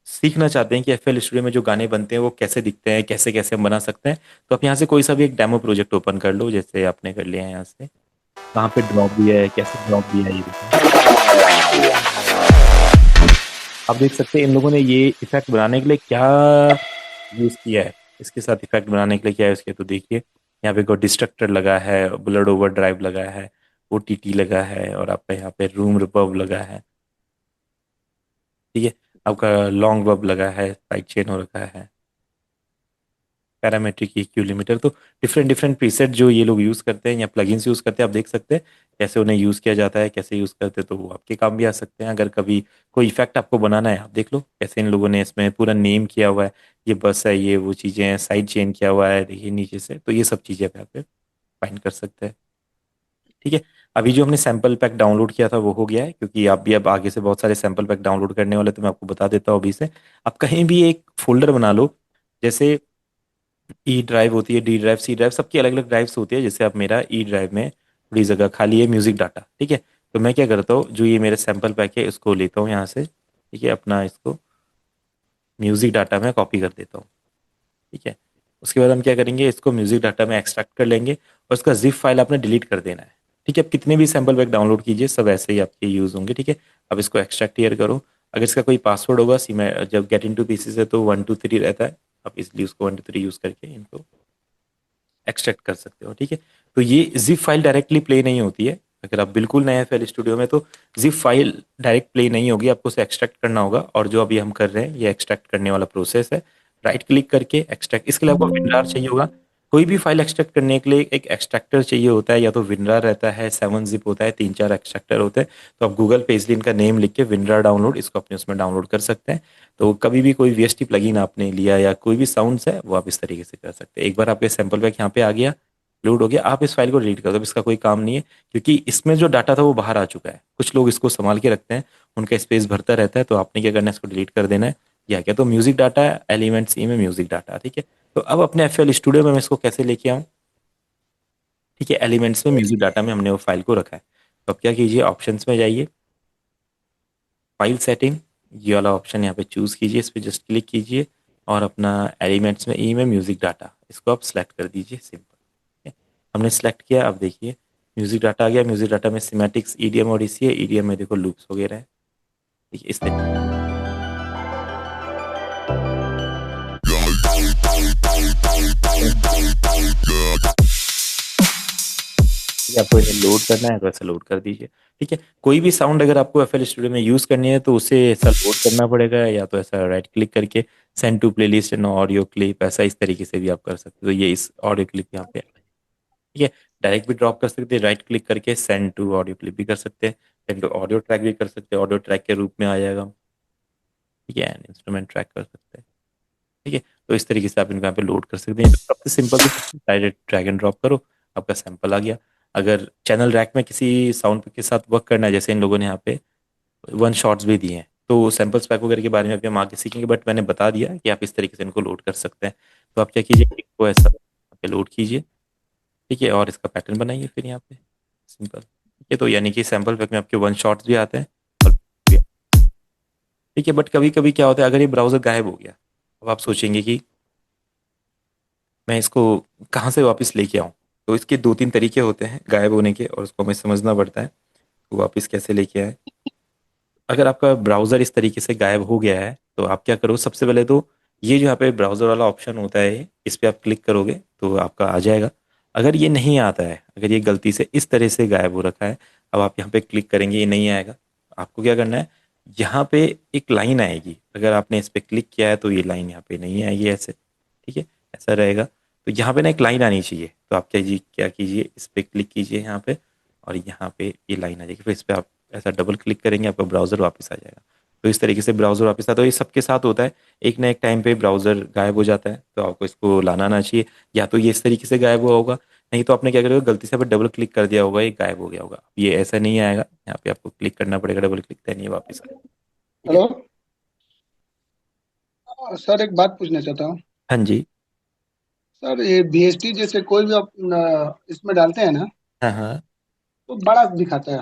सीखना चाहते हैं कि FL स्टूडियो में जो गाने बनते हैं वो कैसे दिखते हैं, कैसे कैसे हम बना सकते हैं, तो आप यहाँ से कोई सा भी एक डेमो प्रोजेक्ट ओपन कर लो, जैसे आपने कर लिया है यहाँ से। कहाँ पे ड्रॉप दिया है, कैसे ड्रॉप दिया है, ये देखो। आप देख सकते हैं इन लोगों ने ये इफेक्ट बनाने के लिए क्या यूज किया है, इसके साथ इफेक्ट बनाने के लिए क्या यूज किया, तो देखिए यहाँ पे कोई डिस्ट्रक्टर लगा है, ब्लड ओवर ड्राइव लगा है, OTT लगा है, और आपका यहाँ पे रूम रिवर्ब लगा है। ठीक है, आपका लॉन्ग वर्ब लगा है, साइड चेन हो रखा है, पैरामेट्रिक EQ लिमिटर। तो डिफरेंट डिफरेंट प्रीसेट जो ये लोग यूज़ करते हैं या प्लगइन्स यूज़ करते हैं, आप देख सकते हैं कैसे उन्हें यूज़ किया जाता है, कैसे यूज़ करते हैं, तो वो आपके काम भी आ सकते हैं। अगर कभी कोई इफेक्ट आपको बनाना है, आप देख लो कैसे इन लोगों ने इसमें पूरा नेम किया हुआ है, ये बस है, ये वो चीज़ें हैं, साइड चेन किया हुआ है देखिए नीचे से, तो ये सब चीज़ें आप यहाँ पे फाइंड कर सकते हैं। ठीक है, अभी जो हमने सैम्पल पैक डाउनलोड किया था वो हो गया है, क्योंकि आप भी अब आगे से बहुत सारे सैम्पल पैक डाउनलोड करने वाले, तो मैं आपको बता देता हूँ अभी से। आप कहीं भी एक फोल्डर बना लो, जैसे E ड्राइव होती है, D ड्राइव, C ड्राइव, सबकी अलग अलग ड्राइव्स होती है। जैसे अब मेरा E ड्राइव में थोड़ी जगह खाली है म्यूजिक डाटा, ठीक है, तो मैं क्या करता हूँ, जो ये मेरे सैंपल पैक है इसको लेता हूँ यहाँ से, ठीक है, अपना इसको म्यूजिक डाटा में कॉपी कर देता हूँ। ठीक है, उसके बाद हम क्या करेंगे, इसको म्यूजिक डाटा में एक्सट्रैक्ट कर लेंगे और उसका जिप फाइल आपने डिलीट कर देना है। ठीक है, आप कितने भी सैम्पल पैक डाउनलोड कीजिए सब ऐसे ही आपके यूज़ होंगे। ठीक है, अब इसको एक्सट्रैक्ट ईयर करो। अगर इसका कोई पासवर्ड होगा सीमा, जब गेट इन टू पीसीस है तो 1 2 3 रहता है, आप इसलिए उसको 1 2 3 यूज़ करके इनको एक्सट्रैक्ट कर सकते हो। ठीक है, तो ये जिप फाइल डायरेक्टली प्ले नहीं होती है। अगर आप बिल्कुल नए एफएल स्टूडियो में, तो जिप फाइल डायरेक्ट प्ले नहीं होगी, आपको उसे एक्सट्रैक्ट करना होगा। और जो अभी हम कर रहे हैं ये एक्सट्रैक्ट करने वाला प्रोसेस है। राइट क्लिक करके एक्सट्रैक्ट, इसके लिए आपको विनरार चाहिए होगा। कोई भी फाइल एक्सट्रैक्ट करने के लिए एक एक्सट्रैक्टर चाहिए होता है, या तो विनरार रहता है, 7 जिप होता है, 3 4 एक्सट्रैक्टर होते हैं। तो आप गूगल पे इसलिए इनका नेम लिख के विनरार डाउनलोड, इसको अपने उसमें डाउनलोड कर सकते हैं। तो कभी भी कोई वीएसटी प्लगइन आपने लिया या कोई भी साउंड्स है वो आप इस तरीके से कर सकते हैं। एक बार आपके सैंपल पैक यहाँ पे आ गया, लोड हो गया, आप इस फाइल को डिलीट कर दो। अब इसका कोई काम नहीं है, क्योंकि इसमें जो डाटा था वो बाहर आ चुका है। कुछ लोग इसको संभाल के रखते हैं, उनका स्पेस भरता रहता है, तो आपने क्या करना है, इसको डिलीट कर देना है। या क्या, तो म्यूजिक डाटा है, एलिमेंट सी में म्यूजिक डाटा। ठीक है, तो अब अपने एफएल स्टूडियो में मैं इसको कैसे लेके आऊँ। ठीक है, एलिमेंट्स में म्यूजिक डाटा में हमने वो फाइल को रखा है। तो अब क्या कीजिए, ऑप्शंस में जाइए, फाइल सेटिंग, ये वाला ऑप्शन यहाँ पे चूज कीजिए, इस पर जस्ट क्लिक कीजिए और अपना एलिमेंट्स में ई में म्यूजिक डाटा, इसको आप सेलेक्ट कर दीजिए। सिंपल, हमने सेलेक्ट किया। अब देखिए म्यूजिक डाटा आ गया। म्यूजिक डाटा में सिमेटिक्स, ईडीएम और इसी है। ईडीएम में देखो लूप्स वगैरह है। ठीक है, इस तरीके से आपको इन्हें लोड करना है तो ऐसे लोड कर दीजिए। ठीक है, कोई भी साउंड अगर आपको एफएल स्टूडियो में यूज करनी है तो उसे ऐसा लोड करना पड़ेगा, या तो ऐसा राइट क्लिक करके send to playlist and audio clip, ऐसा इस तरीके से भी आप कर सकते हो। तो ये इस ऑडियो क्लिप यहाँ पे, ठीक है, डायरेक्ट भी ड्रॉप कर सकते हैं, राइट क्लिक करके सेंड टू ऑडियो क्लिप भी कर सकते हैं, सेंड टू ऑडियो ट्रैक भी कर सकते हैं, ऑडियो ट्रैक के रूप में आ जाएगा। ठीक है, इंस्ट्रूमेंट ट्रैक कर सकते हैं। ठीक है, तो इस तरीके से आप इनको यहाँ पे लोड कर सकते हैं। तो सबसे सिंपल तो डायरेक्ट ड्रैग एंड ड्रॉप करो, आपका सैंपल आ गया। अगर चैनल रैक में किसी साउंड के साथ वर्क करना है, जैसे इन लोगों ने यहाँ पे वन शॉट्स भी दिए हैं, तो सैंपल्स पैक वगैरह के बारे में अभी हम आगे सीखेंगे, बट मैंने बता दिया कि आप इस तरीके से इनको लोड कर सकते हैं। तो आप क्या कीजिए, इनको ऐसा यहाँ पे लोड कीजिए। ठीक है, और इसका पैटर्न बनाइए फिर यहाँ पे सिंपल। ठीक है, तो यानी कि सैंपल पैक में आपके वन शॉट्स भी आते हैं और ठीक है, बट कभी कभी क्या होता है, अगर ये ब्राउजर गायब हो गया, अब आप सोचेंगे कि मैं इसको कहाँ से वापस लेके आऊँ। तो इसके 2 3 तरीके होते हैं गायब होने के, और उसको हमें समझना पड़ता है तो वापस कैसे लेके आए। अगर आपका ब्राउज़र इस तरीके से गायब हो गया है तो आप क्या करो, सबसे पहले तो ये जो यहाँ पे ब्राउज़र वाला ऑप्शन होता है, इस पे आप क्लिक करोगे तो आपका आ जाएगा। अगर ये नहीं आता है, अगर ये गलती से इस तरह से गायब हो रखा है, अब आप यहाँ पे क्लिक करेंगे ये नहीं आएगा। आपको क्या करना है, यहाँ पे एक लाइन आएगी, अगर आपने इस पे क्लिक किया है तो ये लाइन यहाँ पे नहीं आएगी ऐसे। ठीक है, ऐसा रहेगा। तो यहाँ पे ना एक लाइन आनी चाहिए, तो आप क्या कीजिए, इस पे क्लिक कीजिए यहाँ पे, और यहाँ पे ये लाइन आ जाएगी, फिर इस पे आप ऐसा डबल क्लिक करेंगे, आपका ब्राउज़र वापस आ जाएगा। तो इस तरीके से ब्राउज़र वापस आता है। तो ये सबके साथ होता है, एक ना एक टाइम पे ब्राउज़र गायब हो जाता है, तो आपको इसको लाना आना चाहिए। या तो ये इस तरीके से गायब हुआ होगा, नहीं तो आपने क्या करेगा, गलती से डबल क्लिक कर दिया होगा, ये गायब हो गया होगा। ये ऐसा नहीं आएगा, यहाँ पे आपको क्लिक करना पड़ेगा, डबल क्लिक, देन ये वापस आएगा। ठीक है, हेलो। सर एक बात पूछना चाहता हूँ। हाँ जी, सर ये बीएसटी जैसे कोई भी आप इसमें डालते हैं ना, हाँ हाँ, तो बड़ा दिखाता है,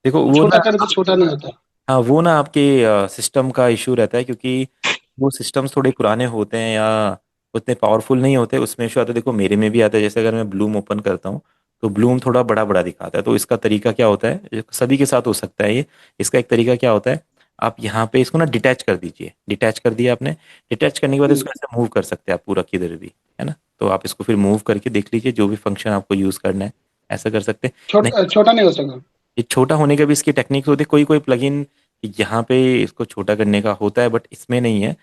देखो और वो छोटा ना, करे तो छोटा नहीं होता। हाँ वो ना आपके सिस्टम का इशू रहता है, क्योंकि वो सिस्टम्स थोड़े पुराने होते हैं या उतने पावरफुल नहीं होते, उसमें इशू आता है। देखो मेरे में भी आता है, जैसे अगर मैं ब्लूम ओपन करता हूँ तो ब्लूम थोड़ा बड़ा बड़ा दिखाता है। तो इसका तरीका क्या होता है, ये सभी के साथ हो सकता है ये, इसका एक तरीका क्या होता है, आप यहाँ पे इसको ना डिटैच कर दीजिए। डिटैच कर दिया आपने, डिटैच करने के बाद हम्म, इसको ऐसे मूव कर सकते हैं आप पूरा किधर भी, है ना। तो आप इसको फिर मूव करके देख लीजिए, जो भी फंक्शन आपको यूज़ करना है ऐसा कर सकते हैं। नहीं, छोटा नहीं हो सका। ये छोटा होने का भी इसकी टेक्निक्स होती है। कोई कोई प्लगइन यहाँ पे इसको छोटा करने का होता है, बट इसमें नहीं है।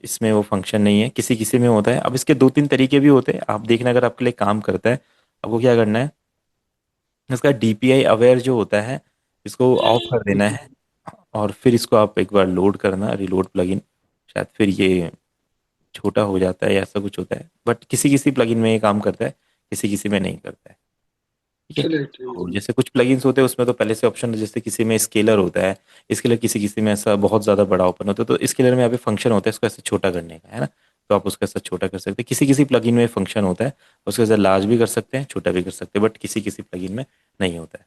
इसमें वो फंक्शन नहीं है, किसी किसी में होता है। अब इसके 2 3 तरीके भी होते हैं, आप देखना अगर आपके लिए काम करता है। आपको क्या करना है, इसका डीपीआई अवेयर जो होता है, इसको ऑफ कर देना है, और फिर इसको आप एक बार लोड करना, रिलोड प्लगइन, शायद फिर ये छोटा हो जाता है या ऐसा कुछ होता है। बट किसी किसी प्लगइन में ये काम करता है, किसी किसी में नहीं करता है। ठीक है, चलिए ठीक तो है। जैसे कुछ प्लगइन्स होते हैं उसमें तो पहले से ऑप्शन, जैसे किसी में स्केलर होता है, स्केलर किसी किसी में ऐसा बहुत ज़्यादा बड़ा ओपन होता है, तो स्केलर में यहाँ पे फंक्शन होता है इसको ऐसे छोटा करने का, है ना। तो आप उसको ऐसा छोटा कर सकते हैं। किसी किसी प्लगइन में फंक्शन होता है, उसको ऐसे लार्ज भी कर सकते हैं, छोटा भी कर सकते हैं, बट किसी किसी प्लगइन में नहीं होता है।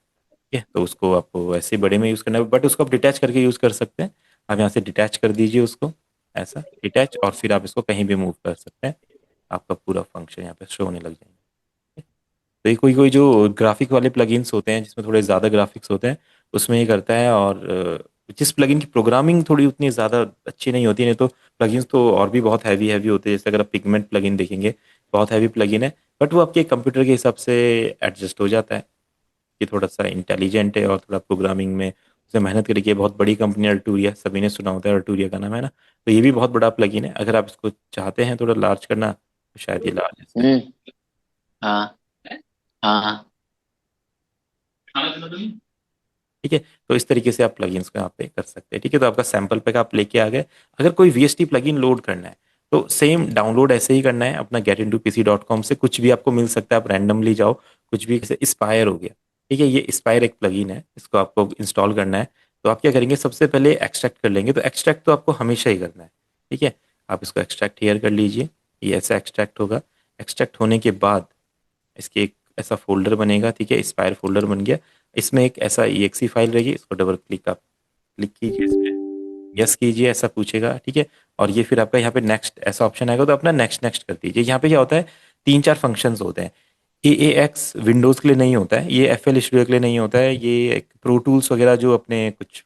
ठीक है, तो उसको आपको ऐसे बड़े में यूज़ करना है, बट उसको आप डिटैच करके यूज़ कर सकते हैं। आप यहाँ से डिटैच कर दीजिए उसको, ऐसा डिटैच, और फिर आप इसको कहीं भी मूव कर सकते हैं, आपका पूरा फंक्शन यहाँ पे शो होने लग जाएंगे। तो ये कोई कोई जो ग्राफिक वाले प्लगइन्स होते हैं जिसमें थोड़े ज़्यादा ग्राफिक्स होते हैं उसमें ये करता है। और जिस प्लगइन की प्रोग्रामिंग थोड़ी उतनी ज़्यादा अच्छी नहीं होती, नहीं तो प्लगइन्स तो और भी बहुत हैवी हैवी होते हैं। जैसे अगर आप पिगमेंट प्लगइन देखेंगे, बहुत हैवी प्लगइन है, बट वो आपके कंप्यूटर के हिसाब से एडजस्ट हो जाता है कि थोड़ा सा इंटेलिजेंट है और थोड़ा प्रोग्रामिंग में उसने मेहनत करी की है। बहुत बड़ी कंपनी अल्टूरिया, सभी ने सुना होता है, अल्टूरिया का नाम है ना। तो ये भी बहुत बड़ा प्लगइन है। अगर आप इसको चाहते हैं थोड़ा लार्ज करना तो शायद ये लार्ज है। हम्म। हाँ हाँ। ठीक है, तो इस तरीके से आप प्लगइन्स को यहाँ पे कर सकते हैं। ठीक है, तो आपका सैंपल पैक आप लेके आ गए। अगर कोई वीएसटी प्लगइन लोड करना है तो सेम डाउनलोड ऐसे ही करना है अपना getintopc.com से। कुछ भी आपको मिल सकता है, आप रैंडमली जाओ, कुछ भी। जैसे स्पायर हो गया, ठीक है, ये स्पायर एक प्लगइन है, इसको आपको इंस्टॉल करना है। तो आप क्या करेंगे, सबसे पहले एक्सट्रैक्ट कर लेंगे। तो एक्सट्रैक्ट तो आपको हमेशा ही करना है, ठीक है। आप इसको एक्सट्रैक्ट हियर कर लीजिए, ये ऐसा एक्सट्रैक्ट होगा। एक्सट्रैक्ट होने के बाद इसके एक ऐसा फोल्डर बनेगा, ठीक है, स्पायर फोल्डर बन गया। इसमें एक ऐसा EXE फाइल रहेगी, इसको डबल क्लिक आप क्लिक कीजिए, इस पे यस कीजिए, ऐसा पूछेगा, ठीक है। और ये फिर आपका यहाँ पे नेक्स्ट ऐसा ऑप्शन आएगा, तो अपना नेक्स्ट नेक्स्ट कर दीजिए। यहाँ पे क्या होता है, तीन चार फंक्शंस होते हैं। AAX विंडोज़ के लिए नहीं होता है, ये FL स्टूडियो के लिए नहीं होता है, ये एक प्रो टूल्स वगैरह जो अपने कुछ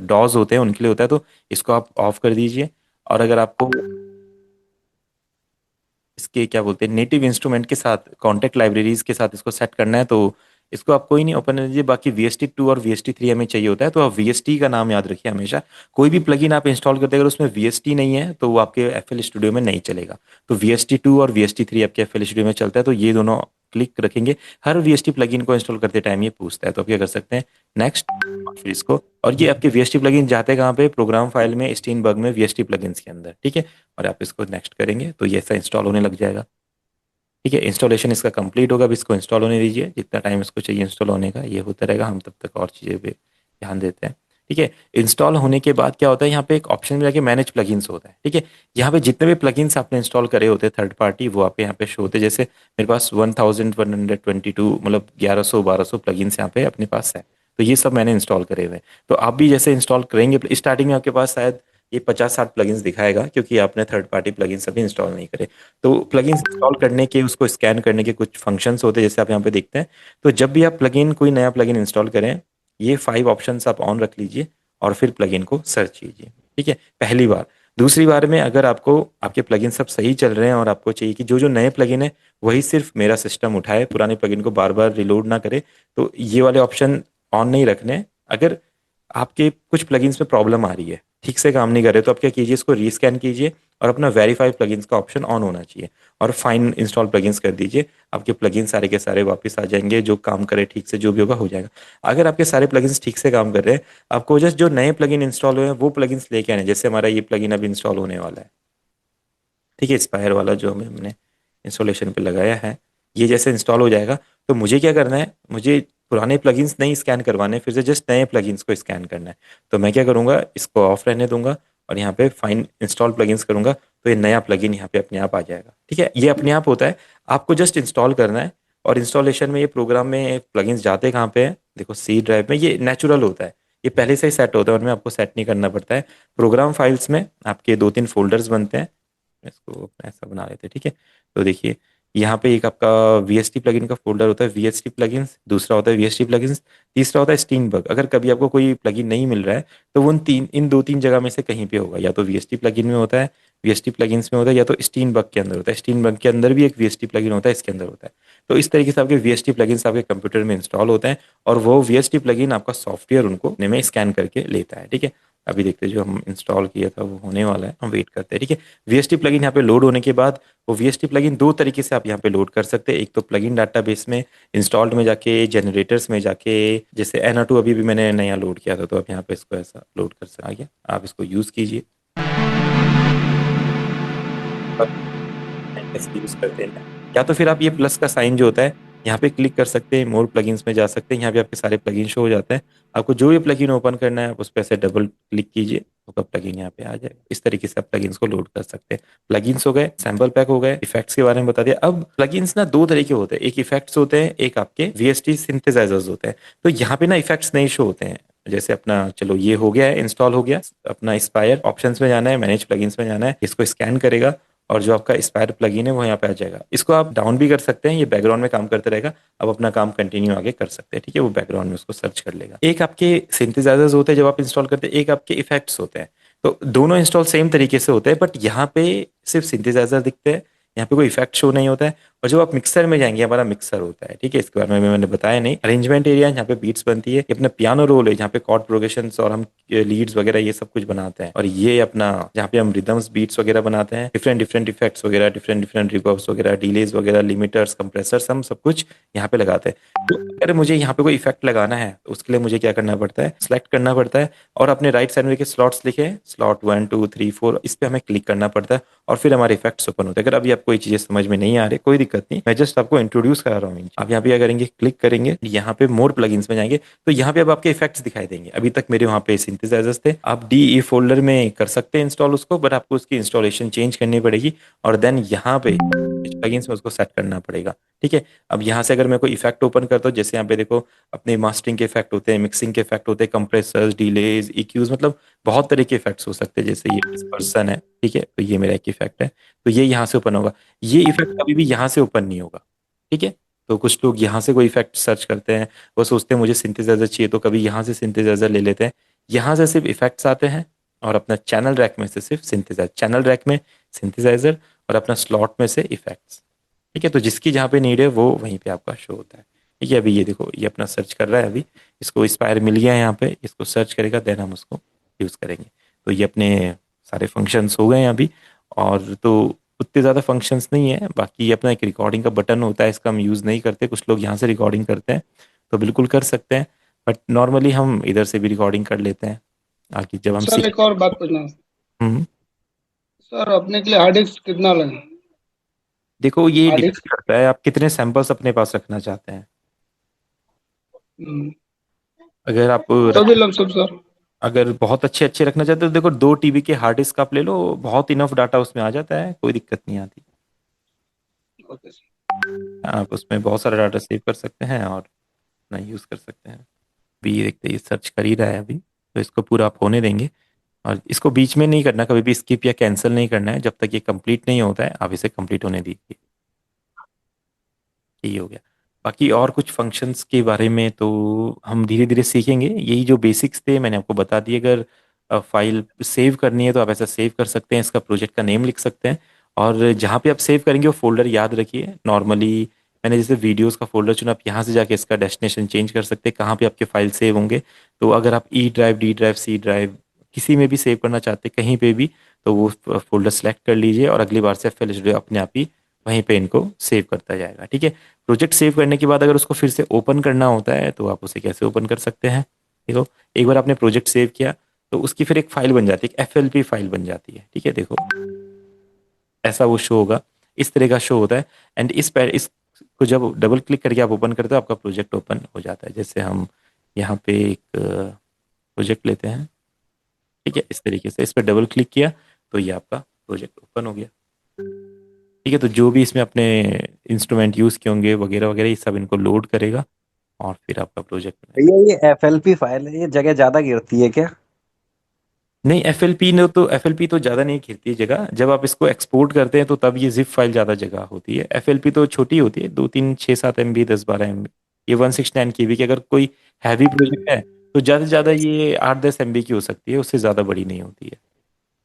डॉज होते हैं उनके लिए होता है। तो इसको आप ऑफ कर दीजिए। और अगर आपको इसके क्या बोलते हैं नेटिव इंस्ट्रूमेंट के साथ, कॉन्टेक्ट लाइब्रेरीज के साथ इसको सेट करना है, तो इसको आप कोई नहीं ओपन कर दीजिए। बाकी VST2 और VST3 हमें चाहिए होता है, तो आप VST का नाम याद रखिए हमेशा। कोई भी प्लगइन आप इंस्टॉल करते हैं अगर उसमें VST नहीं है तो वो आपके FL स्टूडियो में नहीं चलेगा। तो VST2 और VST3 आपके FL स्टूडियो में चलता है, तो ये दोनों क्लिक रखेंगे। हर VST प्लगइन को इंस्टॉल करते टाइम ये पूछता है, तो आप क्या कर सकते हैं, नेक्स्ट, फिर इसको। और ये आपके VST प्लगइन जाते हैं कहाँ पे, प्रोग्राम फाइल में, स्टीनबर्ग में, VST प्लगइन्स के अंदर, ठीक है। और आप इसको नेक्स्ट करेंगे तो ये ऐसा इंस्टॉल होने लग जाएगा। ठीक है, इंस्टॉलेशन इसका कंप्लीट होगा। अब इसको इंस्टॉल होने दीजिए, जितना टाइम इसको चाहिए इंस्टॉल होने का, ये होता रहेगा, हम तब तक और चीज़ें पे ध्यान देते हैं। ठीक है, इंस्टॉल होने के बाद क्या होता है, यहाँ पे एक ऑप्शन में जाके मैनेज प्लगइन्स होता है। ठीक है, यहाँ पे जितने भी प्लगइन्स आपने इंस्टॉल करे होते हैं थर्ड पार्टी, वो आपके यहाँ पे शो होते हैं। जैसे मेरे पास 1122, मतलब 1100 1200 प्लगइन्स यहाँ पे अपने पास है। तो ये सब मैंने इंस्टॉल करे हुए हैं। तो आप भी जैसे इंस्टॉल करेंगे, स्टार्टिंग में आपके पास शायद ये 50-60 प्लगइन्स दिखाएगा, क्योंकि आपने थर्ड पार्टी प्लगइन्स अभी इंस्टॉल नहीं करे। तो प्लगइन्स इंस्टॉल करने के, उसको स्कैन करने के कुछ फंक्शंस होते हैं, जैसे आप यहाँ पे देखते हैं। तो जब भी आप प्लगइन, कोई नया प्लगइन इंस्टॉल करें, ये 5 ऑप्शंस आप ऑन रख लीजिए और फिर प्लगइन को सर्च कीजिए। ठीक है, पहली बार। दूसरी बार में अगर आपको, आपके प्लगइन सब सही चल रहे हैं और आपको चाहिए कि जो जो नए प्लगइन है वही सिर्फ मेरा सिस्टम उठाए, पुराने प्लगइन को बार बार रिलोड ना करे, तो ये वाले ऑप्शन ऑन नहीं रखने। अगर आपके कुछ प्लगइन्स में प्रॉब्लम आ रही है, ठीक से काम नहीं कर रहे, तो आप क्या कीजिए, इसको रीस्कैन कीजिए और अपना वेरीफाई प्लगइन्स का ऑप्शन ऑन होना चाहिए, और फाइन इंस्टॉल प्लगइन्स कर दीजिए। आपके प्लगइन सारे के सारे वापस आ जाएंगे, जो काम करे ठीक से, जो भी होगा हो जाएगा। अगर आपके सारे प्लगइन्स ठीक से काम कर रहे हैं, आपको जस्ट जो नए प्लगइन इंस्टॉल हुए हैं वो प्लगइन्स लेके आने। जैसे हमारा ये प्लगइन अभी इंस्टॉल होने वाला है, ठीक है, स्पायर वाला जो हमने इंस्टॉलेशन पे लगाया है, ये जैसे इंस्टॉल हो जाएगा तो मुझे क्या करना है, मुझे पुराने प्लगइन्स नहीं स्कैन करवाने, फिर से जस्ट नए प्लगइन्स को स्कैन करना है। तो मैं क्या करूँगा, इसको ऑफ रहने दूंगा और यहाँ पे फाइन इंस्टॉल प्लगइन्स करूंगा, तो ये नया प्लगइन यहाँ पे अपने आप आ जाएगा। ठीक है, ये अपने आप होता है, आपको जस्ट इंस्टॉल करना है। और इंस्टॉलेशन में ये प्रोग्राम में प्लगइन्स जाते कहाँ पे हैं, देखो सी ड्राइव में, ये नेचुरल होता है, ये पहले से ही सेट होता है, उनमें आपको सेट नहीं करना पड़ता है। प्रोग्राम फाइल्स में आपके 2-3 फोल्डर्स बनते हैं, इसको ऐसा बना लेते हैं। ठीक है, तो देखिए यहाँ पे एक आपका VST प्लगइन का फोल्डर होता है, VST प्लगइन्स, दूसरा होता है VST प्लगइन्स, तीसरा होता है स्टीनबर्ग। अगर कभी आपको कोई प्लगइन नहीं मिल रहा है तो वो इन 2-3 जगह में से कहीं पे होगा, या तो VST प्लगइन में होता है, VST प्लगइन्स में होता है, या तो स्टीनबर्ग के अंदर होता है। स्टीनबर्ग के अंदर भी एक VST प्लगइन होता है, इसके अंदर होता है। तो इस तरीके से आपके VST प्लगइन्स आपके कंप्यूटर में इंस्टॉल होते हैं, और वो VST प्लगइन आपका सॉफ्टवेयर उनको में स्कैन करके लेता है। ठीक है, अभी देखते हैं, जो हम इंस्टॉल किया था वो होने वाला है, हम वेट करते हैं। ठीक है, VST प्लगइन यहाँ पे लोड होने के बाद, वो VST प्लगइन दो तरीके से आप यहाँ पे लोड कर सकते हैं। एक तो प्लगइन डाटाबेस में, इंस्टॉल्ड में जाके, जनरेटर्स में जाके, जैसे एना 2 अभी भी मैंने नया लोड किया था, तो आप यहाँ पे इसको ऐसा लोड कर सकते, आ गया, आप इसको यूज़ कीजिए। कैसे यूज़ करते हैं, या तो फिर आप ये प्लस का साइन जो होता है यहाँ पे क्लिक कर सकते हैं, मोर प्लगइन्स में जा सकते हैं, यहाँ पे आपके सारे प्लगइन शो हो जाते हैं। आपको जो भी प्लगइन ओपन करना है आप उस पर ऐसे डबल क्लिक कीजिए, तो प्लगइन यहाँ पे आ जाएगा। इस तरीके से आप प्लगइन्स को लोड कर सकते हैं। प्लगइन्स हो गए, सैंपल पैक हो गए, इफेक्ट्स के बारे में बता दिया। अब प्लगइन्स ना दो तरीके होते हैं, एक इफेक्ट्स होते हैं, एक आपके VST सिंथेसाइजर्स होते हैं। तो यहाँ पे ना इफेक्ट्स नहीं शो होते हैं। जैसे अपना, चलो ये हो गया है, इंस्टॉल हो गया, अपना इंस्पायर ऑप्शंस में जाना है, मैनेज प्लगइन्स में जाना है, इसको स्कैन करेगा और जो आपका एस्पायर प्लगइन है वो यहाँ पे आ जाएगा। इसको आप डाउन भी कर सकते हैं, ये बैकग्राउंड में काम करते रहेगा, आप अपना काम कंटिन्यू आगे कर सकते हैं। ठीक है, वो बैकग्राउंड में उसको सर्च कर लेगा। एक आपके सिंथेसाइजर्स होते हैं जब आप इंस्टॉल करते हैं, एक आपके इफेक्ट्स होते हैं। तो दोनों इंस्टॉल सेम तरीके से होते हैं, बट यहाँ पे सिर्फ सिंथेसाइजर दिखते हैं, यहाँ पे कोई इफेक्ट शो नहीं होता है। और जब आप मिक्सर में जाएंगे, हमारा मिक्सर होता है, ठीक है, इसके बारे में मैंने बताया नहीं। अरेंजमेंट एरिया जहाँ पे बीट्स बनती है, ये अपना पियानो रोल है जहाँ पे कॉर्ड प्रोग्रेशंस और हम लीड्स वगैरह ये सब कुछ बनाते हैं। और ये अपना जहाँ पे हम रिदम्स बीट्स वगैरह बनाते हैं, डिफरेंट डिफरेंट इफेक्ट्स वगैरह, डिफरेंट डिफरेंट रिवर्ब्स वगैरह, डिलेज वगैरह, लिमिटर्स, कंप्रेसर्स, हम सब कुछ यहाँ पे लगाते हैं। तो अगर मुझे यहाँ पे कोई इफेक्ट लगाना है तो उसके लिए मुझे क्या करना पड़ता है, सिलेक्ट करना पड़ता है, और अपने राइट साइड में के स्लॉट्स लिखे, स्लॉट 1 2 3 4, इस पे हमें क्लिक करना पड़ता है और फिर हमारे इफेक्ट्स ओपन होते हैं। अगर अभी आपको ये चीजें समझ में नहीं आ रही, कोई दिक्कत नहीं, मैं जस्ट आपको इंट्रोड्यूस करा रहा हूँ। आप यहाँ पे क्या करेंगे, क्लिक करेंगे, यहाँ पे मोर प्लगइन्स में जाएंगे, तो यहाँ पे अब आपके इफेक्ट्स दिखाई देंगे। अभी तक मेरे वहाँ पे सिंथेसाइजर्स थे, आप डी ई फोल्डर में कर सकते हैं इंस्टॉल उसको, बट आपको उसकी इंस्टॉलेशन चेंज करनी पड़ेगी और देन यहाँ पे प्लगइन्स में उसको सेट करना पड़ेगा। ठीक है, अब यहाँ से अगर मैं कोई इफेक्ट ओपन करता हूँ, जैसे यहाँ पे देखो अपने मास्टरिंग के इफेक्ट होते हैं, मिक्सिंग के इफेक्ट होते हैं, कंप्रेसर्स, डिलेज, EQs, मतलब बहुत तरह के इफेक्ट्स हो सकते हैं। जैसे ये डिस्पर्सन है, ठीक है, तो ये मेरा एक इफेक्ट है, तो ये यहाँ से ओपन होगा। ये इफेक्ट कभी भी यहाँ से ओपन नहीं होगा। ठीक है, तो कुछ लोग यहाँ से कोई इफेक्ट सर्च करते हैं, वो सोचते हैं मुझे सिंथेसाइजर चाहिए, तो कभी यहाँ से सिंथेसाइजर ले लेते हैं। यहाँ से सिर्फ इफेक्ट्स आते हैं और अपना चैनल रैक में से सिर्फ सिंथेसाइजर, चैनल रैक में सिंथेसाइजर और अपना स्लॉट में से इफेक्ट्स। ठीक है, तो जिसकी जहाँ पे नीड है वो वहीं पे आपका शो होता है। ठीक है, अभी ये देखो ये अपना सर्च कर रहा है, अभी इसको इंस्पायर मिल गया है, यहाँ पे इसको सर्च करेगा, देन हम उसको यूज़ करेंगे। तो ये अपने सारे फंक्शंस हो गए हैं अभी। और तो उतने ज़्यादा फंक्शंस नहीं है, बाकी ये अपना एक रिकॉर्डिंग का बटन होता है, इसका हम यूज़ नहीं करते, कुछ लोग यहाँ से रिकॉर्डिंग करते हैं, तो बिल्कुल कर सकते हैं, बट नॉर्मली हम इधर से भी रिकॉर्डिंग कर लेते हैं आगे जब हम सर सीख। एक और बात पूछना है। हम्म, सर अपने के लिए हार्ड डिस्क कितना लगे? देखो ये हार्ड डिपेंड डिस्क। करता है आप कितने सैंपल्स अपने पास रखना चाहते हैं। हम्म, अगर आप तो भी लमसम सर। अगर बहुत अच्छे अच्छे रखना चाहते हो, देखो 2 TB के हार्ड डिस्क आप ले लो, बहुत इनफ डाटा उसमें आ जाता है, कोई दिक्कत नहीं आती। Okay sir. आप उसमें बहुत सारा डाटा सेव कर सकते हैं और अपना यूज़ कर सकते हैं। अभी ये देखते हैं, ये सर्च कर ही रहा है अभी, तो इसको पूरा आप होने देंगे। और इसको बीच में नहीं करना, कभी भी स्किप या कैंसिल नहीं करना है, जब तक ये कंप्लीट नहीं होता है आप इसे कंप्लीट होने दीजिए। यही हो गया। बाकी और कुछ फंक्शंस के बारे में तो हम धीरे धीरे सीखेंगे, यही जो बेसिक्स थे मैंने आपको बता दिए। अगर फाइल सेव करनी है तो आप ऐसा सेव कर सकते हैं, इसका प्रोजेक्ट का नेम लिख सकते हैं, और जहाँ पे आप सेव करेंगे वो फोल्डर याद रखिए। नॉर्मली मैंने जैसे वीडियोस का फोल्डर चुना, आप यहाँ से जाके इसका डेस्टिनेशन चेंज कर सकते हैं, कहाँ पे आपके फाइल सेव होंगे। तो अगर आप E drive, D drive, C drive किसी में भी सेव करना चाहते हैं कहीं पे भी, तो वो फोल्डर सेलेक्ट कर लीजिए और अगली बार से FL Studio अपने आप ही वहीं पे इनको सेव करता जाएगा। ठीक है, प्रोजेक्ट सेव करने के बाद अगर उसको फिर से ओपन करना होता है तो आप उसे कैसे ओपन कर सकते हैं। देखो एक बार आपने प्रोजेक्ट सेव किया तो उसकी फिर एक फाइल बन जाती है, एक FLP फाइल बन जाती है। ठीक है, देखो ऐसा वो शो होगा, इस तरह का शो होता है। एंड इसको जब डबल क्लिक करके आप ओपन करते हो आपका प्रोजेक्ट ओपन हो जाता है। जैसे हम यहाँ पे एक प्रोजेक्ट लेते हैं, ठीक है, इस तरीके से इस पर डबल क्लिक किया तो ये आपका प्रोजेक्ट ओपन हो गया। ठीक है, तो जो भी इसमें अपने इंस्ट्रूमेंट यूज़ किए होंगे वगैरह वगैरह, ये सब इनको लोड करेगा और फिर आपका प्रोजेक्ट में। भैया ये FLP फाइल है, ये जगह ज्यादा गिरती है क्या? नहीं, FLP ने तो FLP तो ज़्यादा नहीं खींचती है जगह, जब आप इसको एक्सपोर्ट करते हैं तो तब ये जिप फाइल ज़्यादा जगह होती है। FLP तो छोटी होती है, 2 3 6 7 MB, 10 12 MB। ये 169 KB की, अगर कोई हैवी प्रोजेक्ट है तो ज़्यादा से ज़्यादा ये 8 10 MB की हो सकती है, उससे ज़्यादा बड़ी नहीं होती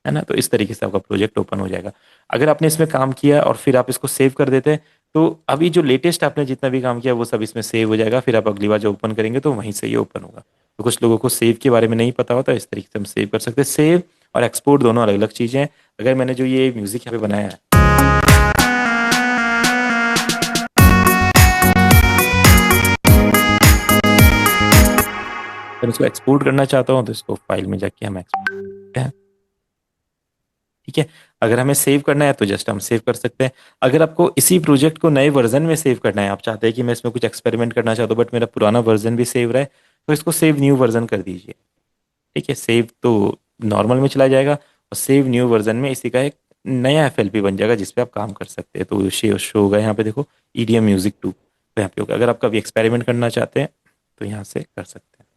है ना। तो इस तरीके से आपका प्रोजेक्ट ओपन हो जाएगा। अगर आपने इसमें काम किया और फिर आप इसको सेव कर देते हैं तो अभी जो लेटेस्ट आपने जितना भी काम किया वो सब इसमें सेव हो जाएगा, फिर आप अगली बार जब ओपन करेंगे तो वहीं से ये ओपन होगा। तो कुछ लोगों को सेव के बारे में नहीं पता होता, इस तरीके से हम सेव कर सकते हैं। सेव और एक्सपोर्ट दोनों अलग अलग चीज़ें हैं। अगर मैंने जो ये म्यूजिक यहाँ पे बनाया है, अगर इसको एक्सपोर्ट करना चाहता हूँ तो इसको फाइल में जाके हम एक्सपोर्ट करते हैं। ठीक है, अगर हमें सेव करना है तो जस्ट हम सेव कर सकते हैं। अगर आपको इसी प्रोजेक्ट को नए वर्जन में सेव करना है, आप चाहते हैं कि मैं इसमें कुछ एक्सपेरिमेंट करना चाहता हूँ बट मेरा पुराना वर्जन भी सेव रहा है, तो इसको सेव न्यू वर्जन कर दीजिए। ठीक है, सेव तो नॉर्मल में चला जाएगा और सेव न्यू वर्जन में इसी का एक नया FLP बन जाएगा जिसपे आप काम कर सकते हैं। तो शो होगा यहाँ पे, देखो EDM म्यूजिक 2, तो यहाँ पे होगा। अगर आप कभी एक्सपेरिमेंट करना चाहते हैं तो यहाँ से कर सकते हैं।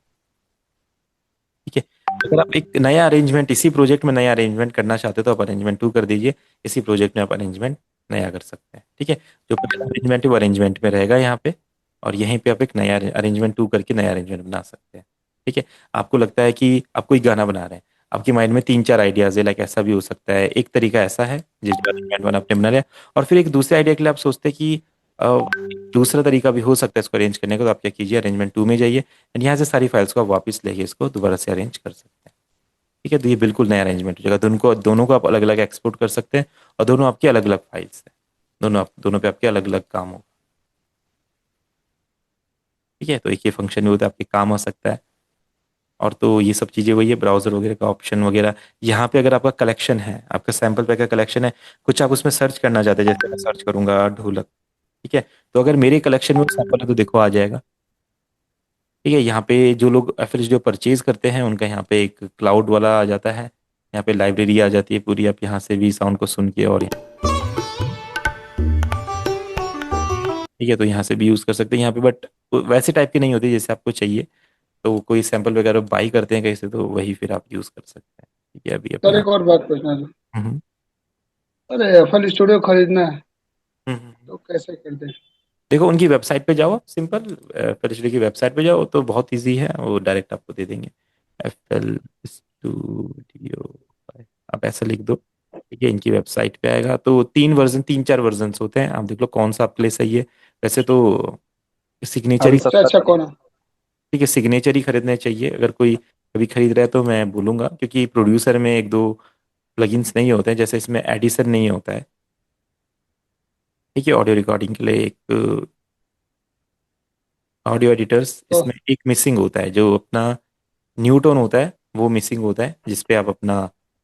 ठीक है, अगर आप एक नया अरेंजमेंट इसी प्रोजेक्ट में नया अरेंजमेंट करना चाहते हो तो आप अरेंजमेंट 2 कर दीजिए। इसी प्रोजेक्ट में आप अरेंजमेंट नया कर सकते हैं, ठीक है। जो पहला अरेंजमेंट है वो अरेंजमेंट में रहेगा यहाँ पे, और यहीं पे आप एक नया अरेंजमेंट 2 करके नया अरेंजमेंट बना सकते हैं, ठीक है। आपको लगता है कि आप कोई गाना बना रहे हैं, आपकी माइंड में 3-4 आइडियाज है, लाइक ऐसा भी हो सकता है, एक तरीका ऐसा है जिसमें अरेंजमेंट 1 आपने बना लिया, और फिर एक दूसरे आइडिया के लिए आप सोचते हैं कि अ, दूसरा तरीका भी हो सकता है इसको अरेंज करने का, तो आप क्या कीजिए, अरेंजमेंट 2 में जाइए एंड यहाँ से सारी फाइल्स को आप वापस लेके इसको दोबारा से अरेंज कर सकते हैं, ठीक है। तो ये बिल्कुल नया अरेंजमेंट हो जाएगा, दोनों को आप अलग अलग एक्सपोर्ट कर सकते हैं, और दोनों आपकी अलग अलग फाइल्स हैं, दोनों पे आपके अलग अलग काम हो, ठीक है। तो एक ये फंक्शन भी होता है, आपके काम आ सकता है। और तो ये सब चीज़ें वही है, ब्राउजर वगैरह का ऑप्शन वगैरह। यहाँ पे अगर आपका कलेक्शन है, आपका सैंपल पैक का कलेक्शन है, कुछ आप उसमें सर्च करना चाहते हैं, जैसे मैं सर्च करूंगा ढोलक, ठीक है। तो अगर मेरे कलेक्शन में सैंपल है तो देखो आ जाएगा, ठीक है। यहाँ पे जो लोग एफएल जो परचेज करते हैं उनका यहाँ पे एक क्लाउड वाला आ जाता है, यहाँ पे लाइब्रेरी आ जाती है पूरी, आप यहाँ से भी साउंड को सुन के, और ठीक है, तो यहाँ से भी यूज़ कर सकते हैं यहाँ पे, बट वैसे टाइप की नहीं होती जैसे आपको चाहिए। तो कोई सैंपल वगैरह बाई करते हैं कहीं से, तो वही फिर आप यूज़ कर सकते हैं, ठीक है। अभी आप सर यहाँ एक और बात पूछना था। हम्म, अरे एफएल स्टूडियो खरीदना है हम्म। तो कैसे खरीदे? देखो उनकी वेबसाइट पे जाओ, सिंपल एफएल की वेबसाइट पे जाओ तो बहुत इजी है, वो डायरेक्ट आपको दे देंगे। एफएल स्टूडियो, आप ऐसा लिख दो, ठीक है। इनकी वेबसाइट पे आएगा तो 3-4 वर्जन होते हैं, आप देख लो कौन सा आपके लिए सही है। वैसे तो सिग्नेचर अभी ही, सबसे सस्ता अच्छा तो कौन है? ठीक है, सिग्नेचर ही खरीदने चाहिए अगर कोई अभी खरीद रहा है तो मैं बोलूंगा, क्योंकि प्रोड्यूसर में एक दो प्लगइन्स नहीं होते हैं, जैसे इसमें एडिशन नहीं होता है, ठीक है। ऑडियो रिकॉर्डिंग के लिए एक ऑडियो एडिटर्स तो इसमें एक मिसिंग होता है, जो अपना न्यूटोन होता है वो मिसिंग होता है, जिसपे आप अपना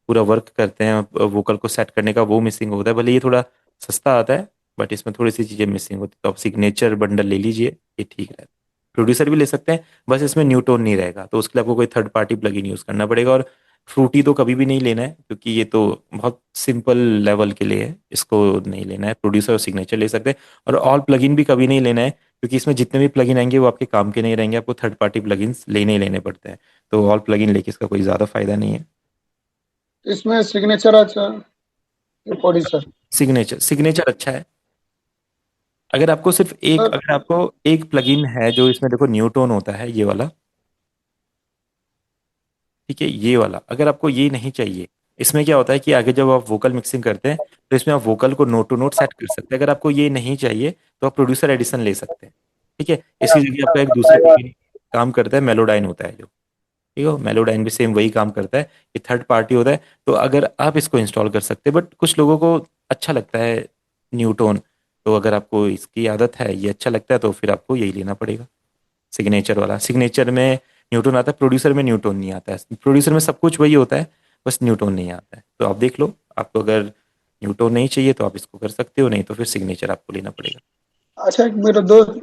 पूरा वर्क करते हैं वोकल को सेट करने का, वो मिसिंग होता है। भले ये थोड़ा सस्ता आता है बट इसमें थोड़ी सी चीज़ें मिसिंग होती है, तो आप सिग्नेचर बंडल ले लीजिए, ये ठीक रहता है। प्रोड्यूसर भी ले सकते हैं, बस इसमें न्यूटोन नहीं रहेगा, तो उसके लिए आपको कोई थर्ड पार्टी प्लगइन यूज़ करना पड़ेगा। और फ्रूटी तो कभी भी नहीं लेना है, क्योंकि ये तो बहुत सिंपल लेवल के लिए है, इसको नहीं लेना है। प्रोड्यूसर और सिग्नेचर ले सकते हैं, और ऑल प्लगइन भी कभी नहीं लेना है, क्योंकि इसमें जितने भी प्लगइन आएंगे वो आपके काम के नहीं रहेंगे, आपको थर्ड पार्टी प्लगइन्स लेने ही लेने पड़ते हैं। तो ऑल प्लगइन लेके इसका कोई ज़्यादा फायदा नहीं है। इसमें सिग्नेचर अच्छा है, प्रोड्यूसर? सिग्नेचर सिग्नेचर अच्छा है। अगर आपको सिर्फ एक, सर अगर आपको एक प्लगइन है जो इसमें देखो न्यूटोन होता है ये वाला, ठीक है, ये वाला अगर आपको ये नहीं चाहिए, इसमें क्या होता है कि आगे जब आप वोकल मिक्सिंग करते हैं तो इसमें आप वोकल को नोट टू नोट सेट कर सकते हैं। अगर आपको ये नहीं चाहिए तो आप प्रोड्यूसर एडिशन ले सकते हैं, ठीक है। इसकी जगह आपका एक दूसरा plugin काम करता है, मेलोडाइन होता है जो, ठीक है। मेलोडाइन भी सेम वही काम करता है, ये थर्ड पार्टी होता है। तो अगर आप इसको इंस्टॉल कर सकते हैं, बट कुछ लोगों को अच्छा लगता है न्यूटोन, तो अगर आपको इसकी आदत है, ये अच्छा लगता है, तो फिर आपको यही लेना पड़ेगा, सिग्नेचर वाला। सिग्नेचर में न्यूटन आता है, प्रोड्यूसर में न्यूटन नहीं आता है। प्रोड्यूसर में सब कुछ वही होता है, बस न्यूटन नहीं आता है। तो आप देख लो, आपको अगर न्यूटन नहीं चाहिए तो आप इसको कर सकते हो, नहीं तो फिर सिग्नेचर आपको लेना पड़ेगा। अच्छा, एक मेरा दोस्त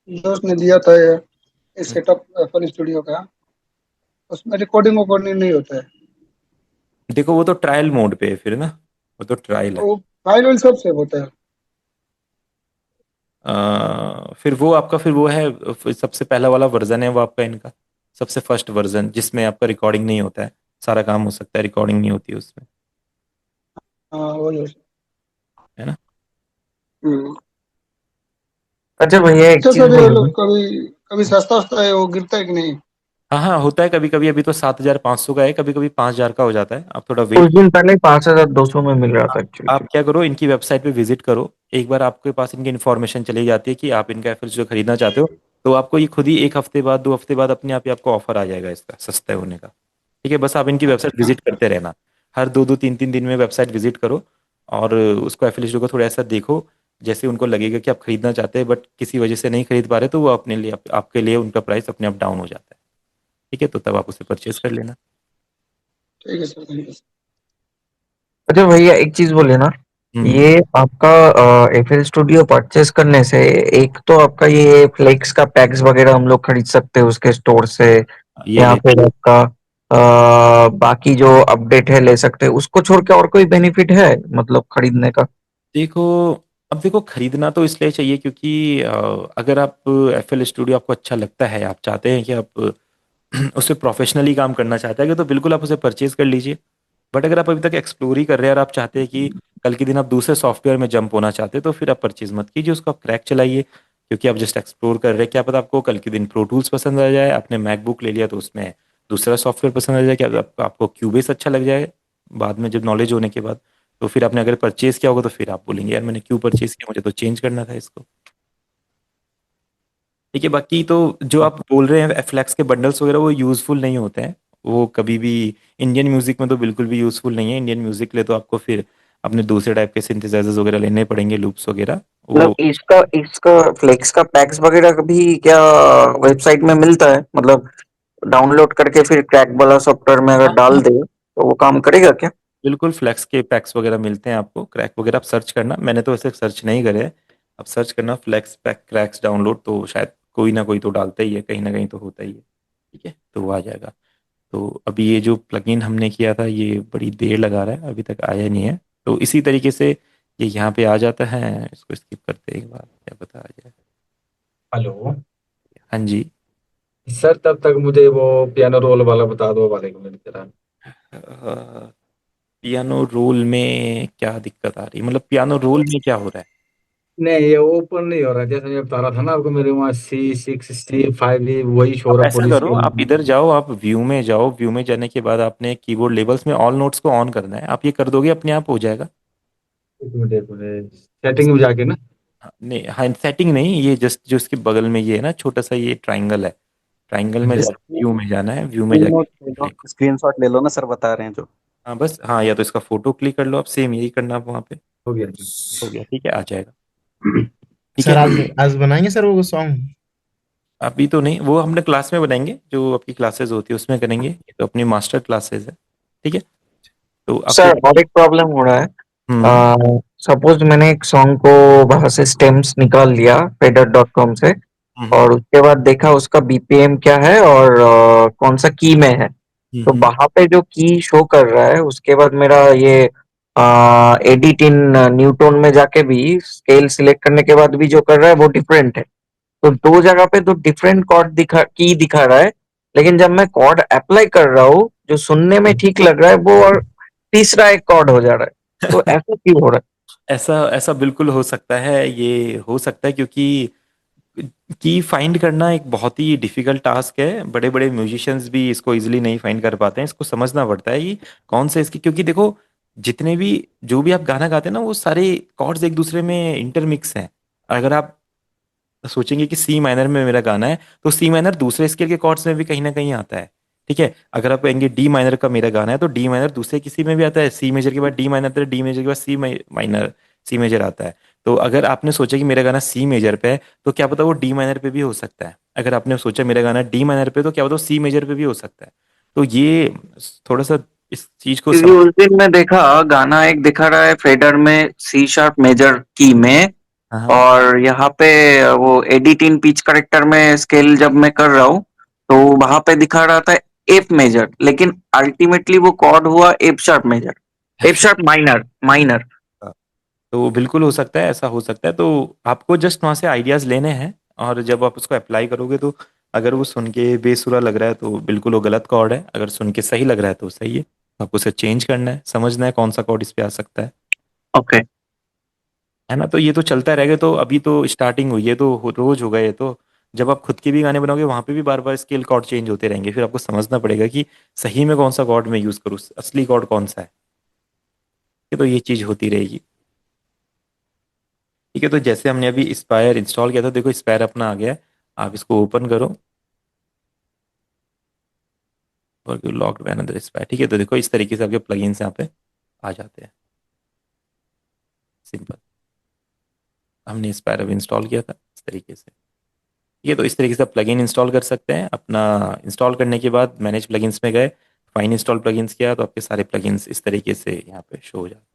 दोस्त ने दिया था ये सेटअप एफएल स्टूडियो का। उसमें रिकॉर्डिंग वकॉर्डिंग नहीं होता है। देखो वो तो ट्रायल मोड पे है फिर ना, वो तो ट्रायल है। वो फाइल वाइल सब सेव होता है। फिर वो आपका, फिर वो है, फिर सबसे पहला वाला वर्जन है वो आपका इनका, सबसे फर्स्ट वर्जन जिसमें आपका रिकॉर्डिंग नहीं होता है, सारा काम हो सकता है, रिकॉर्डिंग नहीं होती है उसमें, हाँ वही है। है ना। हम्म। अच्छा भैया एक अच्छा चीज सर, ये लोग बोलिए। कभी कभी सस्ता वस्ता है वो गिरता है कि नहीं? हाँ हाँ, होता है कभी कभी, अभी तो 7,500 का है, कभी कभी 5,000 का हो जाता है, आप थोड़ा कुछ वेट। दिन पहले 5,200 में मिल रहा था आप एक्चुअली। क्या करो, इनकी वेबसाइट पे विजिट करो, एक बार आपके पास इनकी इन्फॉर्मेशन चली जाती है कि आप इनका एफएल जो खरीदना चाहते हो, तो आपको ये खुद ही एक हफ्ते बाद, 2 हफ्ते बाद अपने आप ही आपको ऑफर आ जाएगा इसका सस्ते होने का, ठीक है। बस आप इनकी वेबसाइट अच्छा। विजिट करते रहना, हर 2-2 3-3 दिन में वेबसाइट विजिट करो, और उसको एफएल को थोड़ा ऐसा देखो, जैसे उनको लगेगा कि आप खरीदना चाहते हैं बट किसी वजह से नहीं खरीद पा रहे, तो वो अपने लिए आपके लिए उनका प्राइस अपने आप डाउन हो जाता है, ठीक है। तो तब आप उसे परचेज कर लेना। ठीक है सर, थैंक यू। अच्छा भैया एक चीज बोले ना, हम्म, ये आपका एफएल स्टूडियो परचेस करने से एक तो आपका ये फ्लेक्स का पैक्स वगैरह हम लोग खरीद सकते हैं उसके स्टोर से, ये या ले। फिर आपका बाकी जो अपडेट है ले सकते हैं, उसको छोड़ के और कोई बेनिफिट है मतलब खरीदने का? देखो, अब देखो खरीदना तो इसलिए चाहिए क्योंकि अगर आप एफएल स्टूडियो आपको अच्छा लगता है, आप चाहते हैं कि आप उससे प्रोफेशनली काम करना चाहता है तो बिल्कुल आप उसे परचेज कर लीजिए। बट अगर आप अभी तक एक्सप्लोर ही कर रहे हैं और आप चाहते हैं कि कल के दिन आप दूसरे सॉफ्टवेयर में जंप होना चाहते हैं तो फिर आप परचेज मत कीजिए, उसको आप क्रैक चलाइए, क्योंकि आप जस्ट एक्सप्लोर कर रहे हैं। क्या पता आपको कल के दिन प्रो टूल्स पसंद आ जाए, आपने मैकबुक ले लिया तो उसमें दूसरा सॉफ्टवेयर पसंद आ जाए, क्या आपको क्यूबेस अच्छा लग जाए बाद में जब नॉलेज होने के बाद। तो फिर आपने अगर परचेज किया होगा तो फिर आप बोलेंगे यार मैंने क्यों परचेज किया, मुझे तो चेंज करना था इसको। ठीक है, बाकी तो जो आप बोल रहे हैं फ्लैक्स के बंडल्स वगैरह वो यूज़फुल नहीं होते हैं, वो कभी भी इंडियन म्यूजिक में तो बिल्कुल भी यूज़फुल नहीं है। इंडियन म्यूजिक ले तो आपको फिर अपने दूसरे टाइप के सिंथेसाइजर्स वगैरह लेने पड़ेंगे, लूप्स वगैरह मतलब वो। इसका इसका फ्लेक्स का पैक्स वगैरह भी क्या वेबसाइट में मिलता है? मतलब डाउनलोड करके फिर क्रैक वाला सॉफ्टवेयर में अगर हाँ हाँ, डाल दे तो वो काम करेगा क्या? बिल्कुल फ्लैक्स के पैक्स वगैरह मिलते हैं आपको, क्रैक वगैरह आप सर्च करना, मैंने तो वैसे सर्च नहीं करे, आप सर्च करना फ्लैक्स पैक क्रैक्स डाउनलोड, तो शायद कोई ना कोई तो डालता ही है, कहीं ना कहीं तो होता ही है। ठीक है, तो वो आ जाएगा। तो अभी ये जो प्लगइन हमने किया था ये बड़ी देर लगा रहा है, अभी तक आया नहीं है। तो इसी तरीके से ये यहाँ पे आ जाता है, इसको स्किप करते हैं एक बार, क्या पता आ जाए। हेलो हाँ जी। सर, तब तक मुझे वो पियानो रोल वाला बता दो, वाले को मेरी तरह। पियानो रोल में क्या दिक्कत आ रही है, मतलब पियानो रोल में क्या हो रहा है? नहीं, ये ओपन नहीं हो रहा, जैसे मैं बता रहा था ना आपको, मेरे वहाँ C6 C5 वही शो हो आप रहा ऐसा पूरी करो, स्केल आप में। इधर जाओ, आप व्यू में जाओ, व्यू में जाने के बाद आपने कीबोर्ड लेबल्स में ऑल नोट्स को ऑन करना है, आप ये कर दोगे अपने आप हो जाएगा। एक मिनट सेटिंग में जाके ना। हाँ, नहीं, हाँ सेटिंग नहीं, ये जस्ट जो इसके बगल में ये है ना छोटा सा ये ट्राइंगल है, ट्राइंगल में अच्छा, जाके व्यू में जाना है, व्यू में स्क्रीन नोट ले लो, जाके। स्क्रीनशॉट ले लो ना सर, बता रहे हैं जो। हाँ बस, हाँ या तो इसका फोटो क्लिक कर लो आप, सेम यही करना आप वहाँ पे। हो गया। हो गया, ठीक है, आ जाएगा। ठीक सर है, आज आज बनाएंगे सर वो सॉन्ग। अभी तो नहीं, वो हमने क्लास में बनाएंगे, जो आपकी क्लासेस होती है उसमें करेंगे, ये तो अपनी मास्टर क्लासेस है। ठीक है, तो आपको। सर और एक प्रॉब्लम हो रहा है। हम्म सपोज मैंने एक सॉन्ग को वहां से स्टेम्स निकाल लिया fader.com से, हम्म और उसके बाद देखा उसका बीपीएम क्या है और कौन सा की में है। तो हम्म वहां पे जो की शो कर रहा है उसके बाद मेरा ये एडिट इन न्यूटोन में जाके भी स्केल सिलेक्ट करने के बाद भी जो कर रहा है वो डिफरेंट है। तो दो जगह पे तो डिफरेंट कॉर्ड दिखा रहा है, लेकिन जब मैं कॉर्ड अप्लाई कर रहा हूँ जो सुनने में ठीक लग रहा है वो और तीसरा एक कॉर्ड हो जा रहा है। तो ऐसा क्यों हो रहा ऐसा ऐसा बिल्कुल हो सकता है, ये हो सकता है क्योंकि की फाइंड करना एक बहुत ही डिफिकल्ट टास्क है, बड़े बड़े म्यूजिशियंस भी इसको इजीली नहीं फाइंड कर पाते हैं, इसको समझना पड़ता है कि कौन से इसकी, क्योंकि देखो जितने भी जो भी आप गाना गाते हैं ना वो सारे कॉर्ड्स एक दूसरे में इंटरमिक्स हैं। अगर आप सोचेंगे कि सी माइनर में मेरा गाना है तो सी माइनर दूसरे स्केल के कॉर्ड्स में भी कहीं ना कहीं आता है। ठीक है, अगर आप कहेंगे डी माइनर का मेरा गाना है तो डी माइनर दूसरे किसी में भी आता है, सी मेजर के बाद डी माइनर आता है, डी मेजर के बाद सी माइनर, सी मेजर आता है। तो अगर आपने सोचा कि मेरा गाना सी मेजर पे है तो क्या पता वो डी माइनर पे भी हो सकता है, अगर आपने सोचा मेरा गाना डी माइनर पे तो क्या पता वो सी मेजर पे भी हो सकता है। तो ये थोड़ा सा इस चीज को क्योंकि समझ। उस दिन मैं देखा गाना एक दिखा रहा है फेडर में सी शार्प मेजर की में, हाँ हाँ। और यहाँ पे वो एडिट इन पिच करेक्टर में स्केल जब मैं कर रहा हूँ तो वहां पे दिखा रहा था एफ मेजर, लेकिन अल्टीमेटली वो कॉर्ड हुआ F sharp major, F sharp minor minor. तो बिल्कुल हो सकता है, ऐसा हो सकता है, तो आपको जस्ट वहाँ से आइडियाज लेने हैं और जब आप उसको अप्लाई करोगे तो अगर वो सुन के बेसुरा लग रहा है तो बिल्कुल वो गलत कॉर्ड है, अगर सुन के सही लग रहा है तो सही है। आपको उसे चेंज करना है, समझना है कौन सा कॉर्ड इस पे आ सकता ओके। है ना। तो ये तो चलता रहेगा, तो अभी तो स्टार्टिंग हुई है तो रोज होगा ये तो। जब आप खुद के भी गाने बनाओगे वहां पे भी बार बार स्केल कॉर्ड चेंज होते रहेंगे, फिर आपको समझना पड़ेगा कि सही में कौन सा कॉर्ड मैं यूज करूँ, असली कॉर्ड कौन सा है। ये तो ये चीज होती रहेगी। ठीक है, तो जैसे हमने अभी इंस्पायर इंस्टॉल किया था, देखो इंस्पायर अपना आ गया है, आप इसको ओपन करो और लॉग्ड बाय अनदर इंस्पायर। ठीक है, तो देखो इस तरीके से आपके प्लगइन्स यहाँ पे आ जाते हैं, सिंपल। हमने इंस्पायर अभी इंस्टॉल किया था इस तरीके से। ठीक है, तो इस तरीके से आप प्लगइन इंस्टॉल कर सकते हैं अपना। इंस्टॉल करने के बाद मैनेज प्लगइन्स में गए, फाइन इंस्टॉल प्लगइन्स किया तो आपके सारे प्लगइन्स इस तरीके से यहाँ पे शो हो जाते हैं।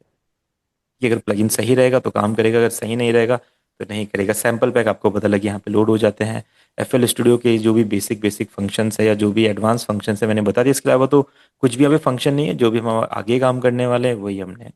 कि अगर प्लगइन सही रहेगा तो काम करेगा, अगर सही नहीं रहेगा तो नहीं करेगा। सैम्पल पैक आपको पता लगे यहाँ पे लोड हो जाते हैं। एफ एल स्टूडियो के जो भी बेसिक बेसिक फंक्शंस है या जो भी एडवांस फंक्शंस है मैंने बता दिया, इसके अलावा तो कुछ भी यहाँ पे फंक्शन नहीं है, जो भी हम आगे काम करने वाले हैं वही हमने